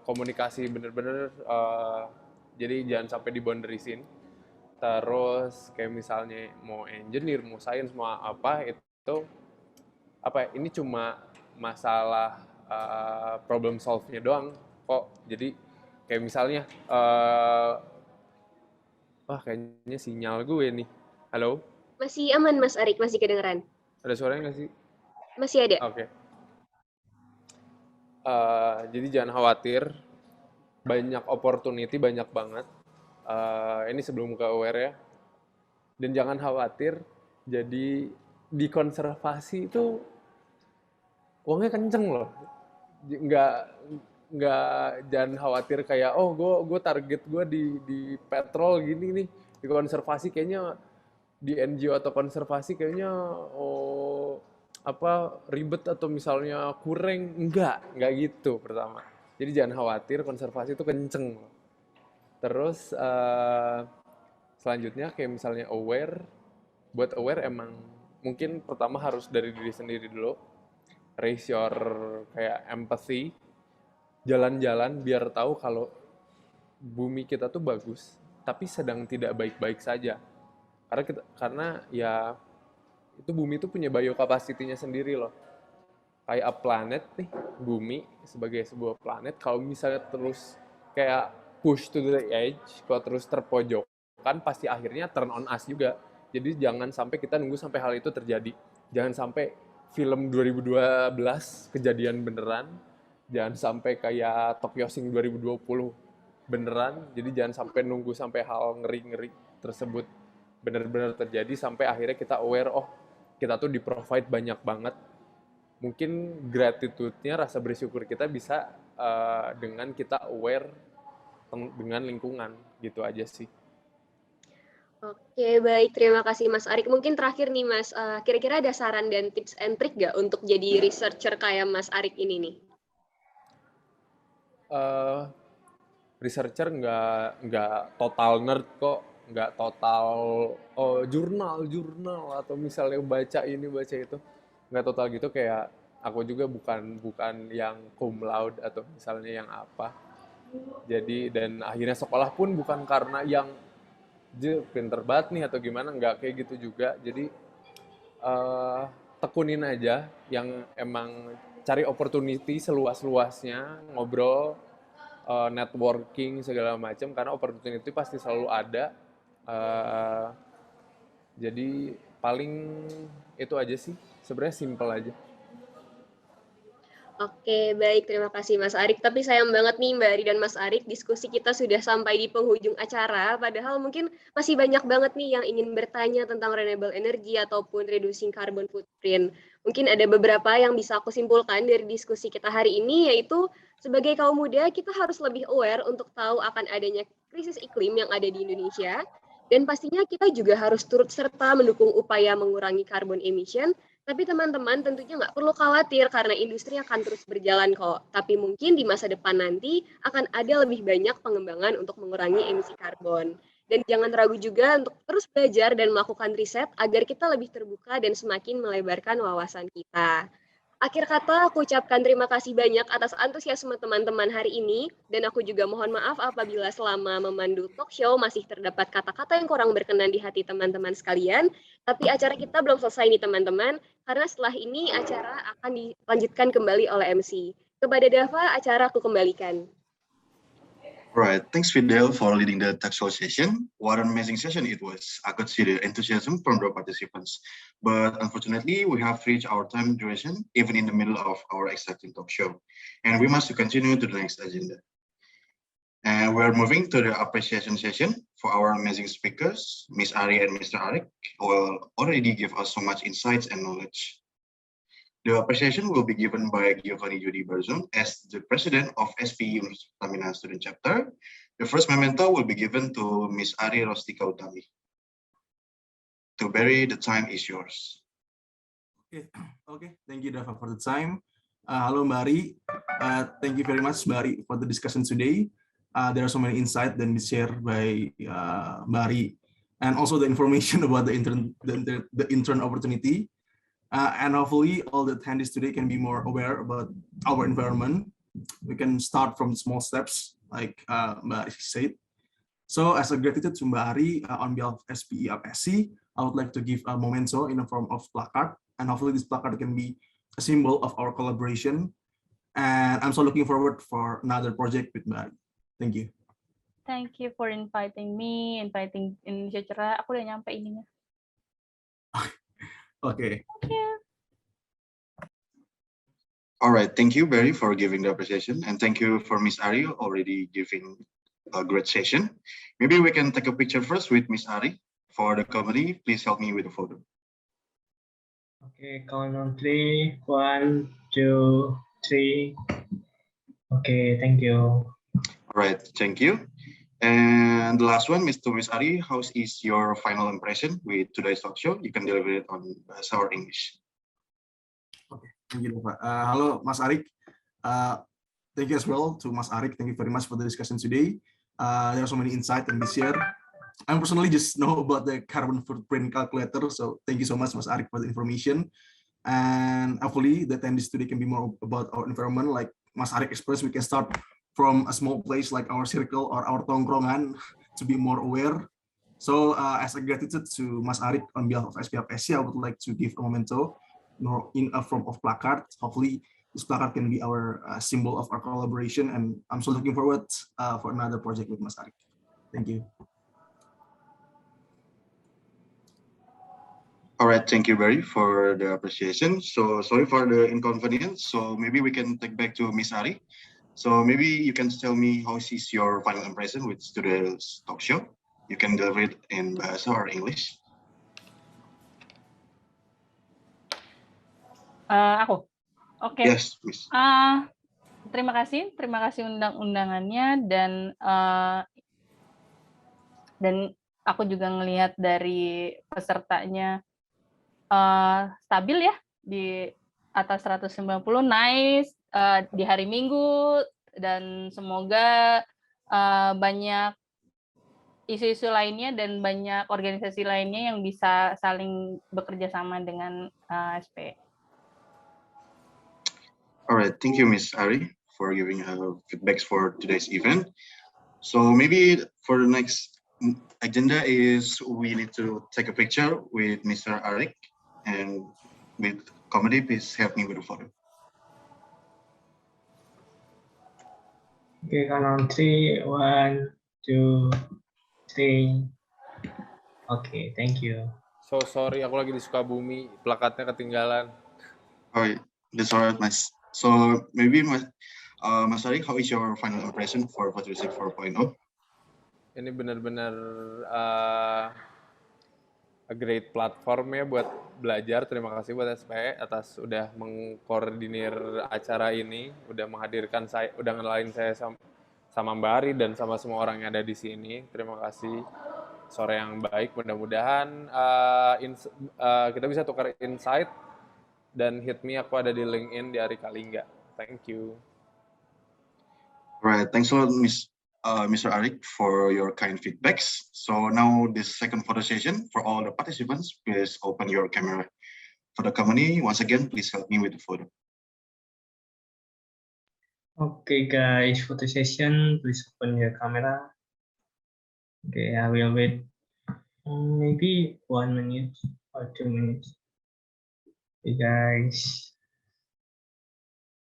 komunikasi bener-bener, jadi jangan sampai di boundariesin. Terus kayak misalnya mau engineer, mau sains, mau apa, itu ini cuma masalah problem solve-nya doang kok. Jadi kayak misalnya kayaknya sinyal gue nih. Halo? Masih aman Mas Arik, masih kedengeran? Ada suaranya nggak sih? Masih ada. Oke. Jadi jangan khawatir, banyak opportunity, banyak banget. Ini sebelum ke aware ya. Dan jangan khawatir, jadi di konservasi itu uangnya kenceng loh. Jangan khawatir kayak gue target gue di petrol gini nih, di konservasi kayaknya, di NGO atau konservasi kayaknya ribet atau misalnya kurang. Enggak gitu pertama. Jadi jangan khawatir, konservasi itu kenceng. Terus selanjutnya kayak misalnya aware. Buat aware emang mungkin pertama harus dari diri sendiri dulu. Raise your kayak empathy. Jalan-jalan biar tahu kalau bumi kita tuh bagus, tapi sedang tidak baik-baik saja. Karena ya itu bumi itu punya biocapacity-nya sendiri loh. Kayak a planet nih, bumi sebagai sebuah planet, kalau misalnya terus kayak push to the edge, kalau terus terpojokkan, pasti akhirnya turn on us juga. Jadi jangan sampai kita nunggu sampai hal itu terjadi. Jangan sampai film 2012 kejadian beneran. Jangan sampai kayak Tokyo Sing 2020 beneran. Jadi jangan sampai nunggu sampai hal ngeri-ngeri tersebut benar-benar terjadi, sampai akhirnya kita aware, kita tuh di-provide banyak banget. Mungkin gratitude-nya, rasa bersyukur kita bisa dengan kita aware dengan lingkungan, gitu aja sih. Oke, baik. Terima kasih Mas Arik. Mungkin terakhir nih Mas, kira-kira ada saran dan tips and trick nggak untuk jadi researcher kayak Mas Arik ini nih? Researcher nggak total nerd kok, nggak total jurnal atau misalnya baca ini baca itu, nggak total gitu. Kayak aku juga bukan yang cum laude atau misalnya yang apa. Jadi dan akhirnya sekolah pun bukan karena yang pinter banget nih atau gimana, nggak kayak gitu juga. Jadi tekunin aja yang emang, cari opportunity seluas-luasnya, ngobrol, networking segala macam, karena opportunity pasti selalu ada. Jadi paling itu aja sih, sebenarnya simple aja. Oke, baik. Terima kasih Mas Arik. Tapi sayang banget nih Mbak Ari dan Mas Arik, diskusi kita sudah sampai di penghujung acara. Padahal mungkin masih banyak banget nih yang ingin bertanya tentang renewable energy ataupun reducing carbon footprint. Mungkin ada beberapa yang bisa aku simpulkan dari diskusi kita hari ini, yaitu sebagai kaum muda, kita harus lebih aware untuk tahu akan adanya krisis iklim yang ada di Indonesia. Dan pastinya kita juga harus turut serta mendukung upaya mengurangi carbon emission. Tapi teman-teman tentunya nggak perlu khawatir karena industri akan terus berjalan kok. Tapi mungkin di masa depan nanti akan ada lebih banyak pengembangan untuk mengurangi emisi karbon. Dan jangan ragu juga untuk terus belajar dan melakukan riset agar kita lebih terbuka dan semakin melebarkan wawasan kita. Akhir kata, aku ucapkan terima kasih banyak atas antusiasme teman-teman hari ini, dan aku juga mohon maaf apabila selama memandu talk show masih terdapat kata-kata yang kurang berkenan di hati teman-teman sekalian, tapi acara kita belum selesai nih teman-teman, karena setelah ini acara akan dilanjutkan kembali oleh MC. Kepada Dava, acara aku kembalikan. All right, thanks Fidel for leading the talk show session. What an amazing session it was. I could see the enthusiasm from the participants. But unfortunately, we have reached our time duration, even in the middle of our exciting talk show. And we must continue to the next agenda. And we're moving to the appreciation session for our amazing speakers, Ms. Ari and Mr. Arik, who will already give us so much insights and knowledge. The appreciation will be given by Giovanni Judi Barzun as the president of SPE Universitas Pertamina Student Chapter. The first memento will be given to Ms. Ari Rostika Utami. To Barry, the time is yours. Okay. Thank you, Dava, for the time. Hello, Mbak Ari. Thank you very much, Mbak Ari, for the discussion today. There are so many insights that we shared by Mbak Ari, and also the information about the intern opportunity. And hopefully all the attendees today can be more aware about our environment. We can start from small steps, like Mbak Ari said. So as a gratitude to Mbak Ari, on behalf of SPE FSC, I would like to give a memento in the form of placard. And hopefully this placard can be a symbol of our collaboration. And I'm so looking forward for another project with Mbak Ari. Thank you. Thank you for inviting me, inviting Indonesia Cerah. Aku udah nyampe ininya. Okay. Thank you. All right, thank you, Barry, for giving the appreciation. And thank you for Ms. Ari already giving a great session. Maybe we can take a picture first with Ms. Ari. For the company, please help me with the photo. Okay, count on 3. 1, 2, 3. Okay, thank you. All right, thank you. And the last one, Mr. Ms. Ari, how is your final impression with today's talk show? You can deliver it on Bahasa or English. Okay, thank you, Pak. Hello, Mas Arik. Thank you as well to Mas Arik. Thank you very much for the discussion today. There are so many insights in this year. I personally just know about the carbon footprint calculator, so thank you so much, Mas Arik, for the information. And hopefully, the attendees today can be more about our environment. Like Mas Arik expressed, we can start from a small place like our circle or our tongkrongan to be more aware. So as a gratitude to Mas Arik on behalf of SPFSC, I would like to give a memento in a form of placard. Hopefully this placard can be our symbol of our collaboration, and I'm so looking forward for another project with Mas Arik. Thank you. All right, thank you, Barry, for the appreciation. So sorry for the inconvenience. So maybe we can take back to Ms. Ari. So maybe you can tell me how is your final impression with today's talk show. You can deliver it in Bahasa or English. Aku. Oke. Yes, please. Terima kasih undangannya, dan aku juga ngelihat dari pesertanya stabil ya di atas 190, nice di hari Minggu, dan semoga banyak isu-isu lainnya dan banyak organisasi lainnya yang bisa saling bekerja sama dengan SP. All right, thank you, Ms. Ari, for giving feedbacks for today's event. So maybe for the next agenda is we need to take a picture with Mr. Arik, and with comedy, please help me with the photo. Okay, count on 3. 1, 2, 3. Okay, thank you. So sorry, aku lagi di Sukabumi, plakatnya ketinggalan. All right, that's all right, Mas. So maybe Mas Arik, how is your final impression for Futuristic 4.0? Ini benar-benar a great platform ya buat belajar. Terima kasih buat SPE atas udah mengkoordinir acara ini, udah menghadirkan saya, udah ngenalin saya sama Mbak Ari dan sama semua orang yang ada di sini. Terima kasih. Sore yang baik. Mudah-mudahan kita bisa tukar insight dan hit me, aku ada di LinkedIn di Ari Kalingga. Thank you. Right, thanks a lot, Mr. Arik, for your kind feedbacks. So now this second photo session for all the participants, please open your camera. For the company, once again, please help me with the photo. Okay, guys, photo session. Please open your camera. Okay, I will wait maybe 1 minute or 2 minutes. Okay, guys,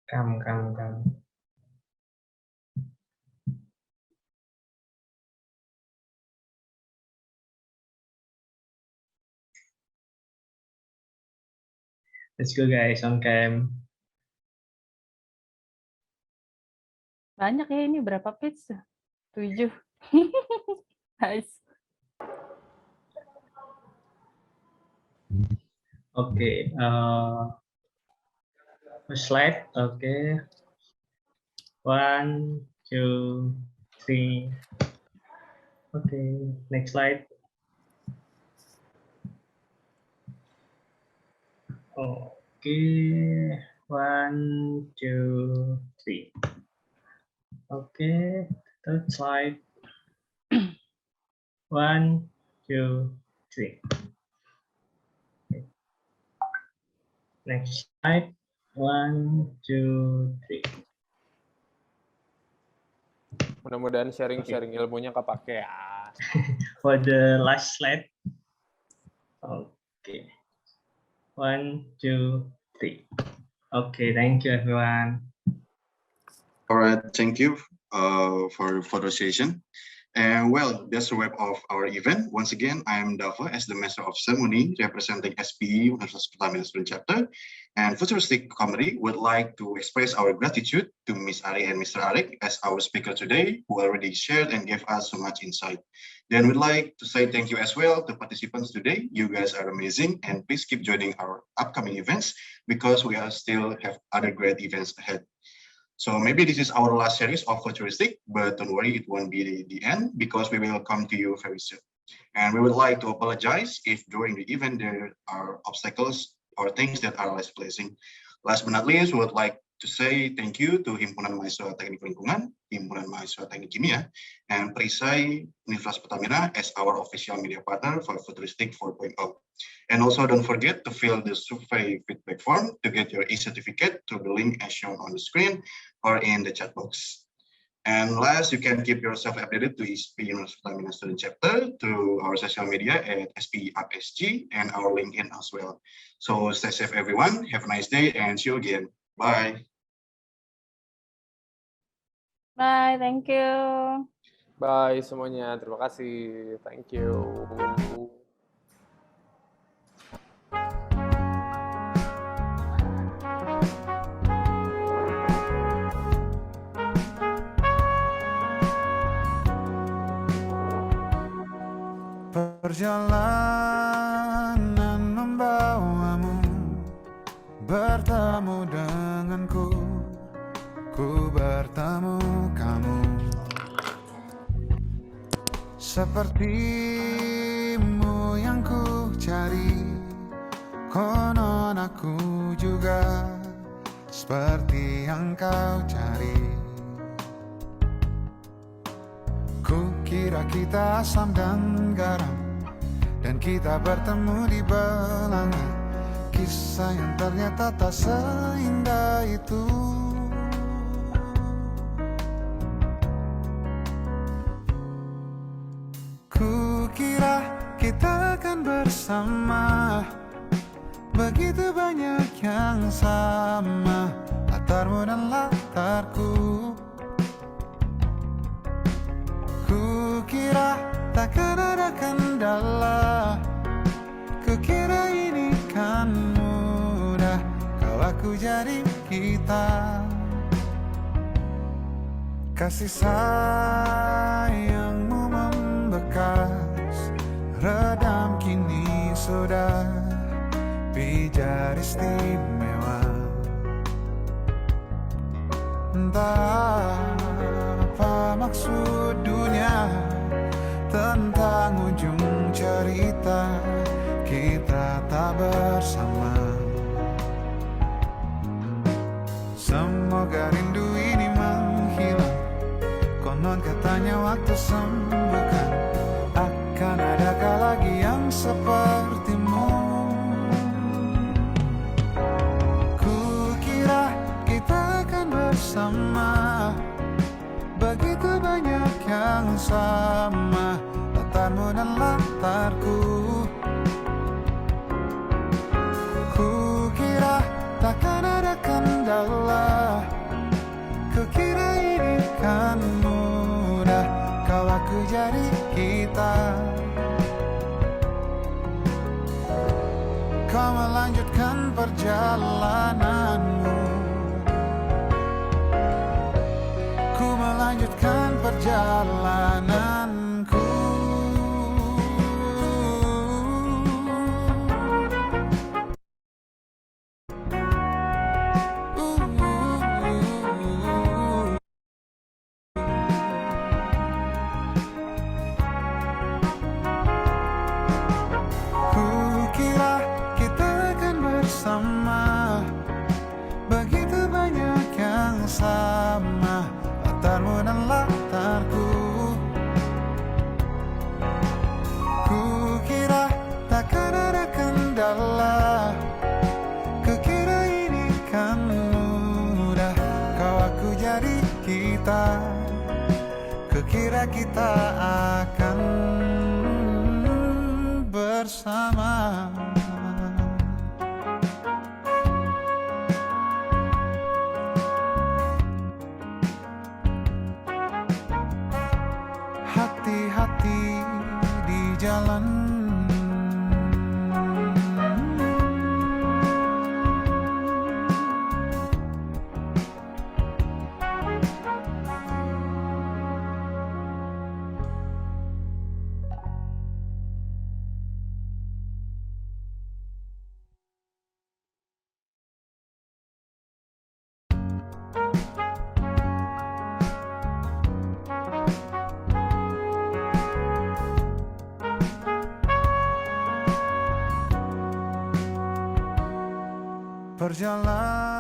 come. Let's go, guys, on cam. Banyak ya ini, berapa page? 7. Nice. Okay, first slide. Okay, 1, 2, 3. Okay, next slide. Okay, 1, 2, 3. Okay, third slide. 1, 2, 3. Okay. Next slide. 1, 2, 3. Mudah-mudahan sharing ilmunya kepake ya. For the last slide. Okay. 1, 2, 3. Okay, thank you, everyone. All right, thank you for the photo session. And well, that's the wrap of our event. Once again, I am Dava as the Master of Ceremony representing SPE Universitas Pertamina Student Chapter. And Futuristic Comedy would like to express our gratitude to Ms. Ari and Mr. Arik as our speaker today, who already shared and gave us so much insight. Then we'd like to say thank you as well to participants today. You guys are amazing, and please keep joining our upcoming events because we are still have other great events ahead. So maybe this is our last series of Futuristic, but don't worry, it won't be the end because we will come to you very soon. And we would like to apologize if during the event there are obstacles or things that are less pleasing. Last but not least, we would like to say thank you to Himpunan Mahasiswa Teknik Lingkungan, Himpunan Mahasiswa Teknik Kimia, and Perisai Universitas Pertamina as our official media partner for Futuristic 4.0. And also don't forget to fill the survey feedback form to get your e-certificate through the link as shown on the screen or in the chat box. And last, you can keep yourself updated to SPE Universitas Pertamina Student Chapter through our social media at SPE UpSG and our LinkedIn as well. So stay safe, everyone. Have a nice day and see you again. Bye. Bye, thank you. Bye semuanya, terima kasih. Thank you. Perjalanan membawamu bertemu denganku, ku bertemu kamu. Sepertimu yang ku cari, konon aku juga seperti yang kau cari. Ku kira kita asam dan garam, dan kita bertemu di belanga. Kisah yang ternyata tak seindah itu. Ku kira kita akan bersama, begitu banyak yang sama, latarmu dan latarku. Ku kira takkan ada kendala, ku kira ini kan mudah. Kau aku jadi kita. Kasih sayangmu membekas, redam kini sudah pijar istimewa. Entah apa maksud dunia tentang ujung cerita kita tak bersama. Semoga rindu ini menghilang, konon katanya waktu sembuhkan. Akan adakah lagi yang sepertimu? Kukira kita akan bersama, begitu banyak yang sama, latarmu dan latarku. Kukira takkan ada kendala, kukira ini kan mudah, kau aku jadi kita. Kau melanjutkan perjalananmu, ku melanjutkan perjalananku. Kukira kita akan bersama, begitu banyak yang sama, latarmu dan latarku. Kukira takkan ada kendala, kukira ini kan mudah, kau aku jadi kita. Kukira kita akan bersama. Hati-hati di jalan, perjalanan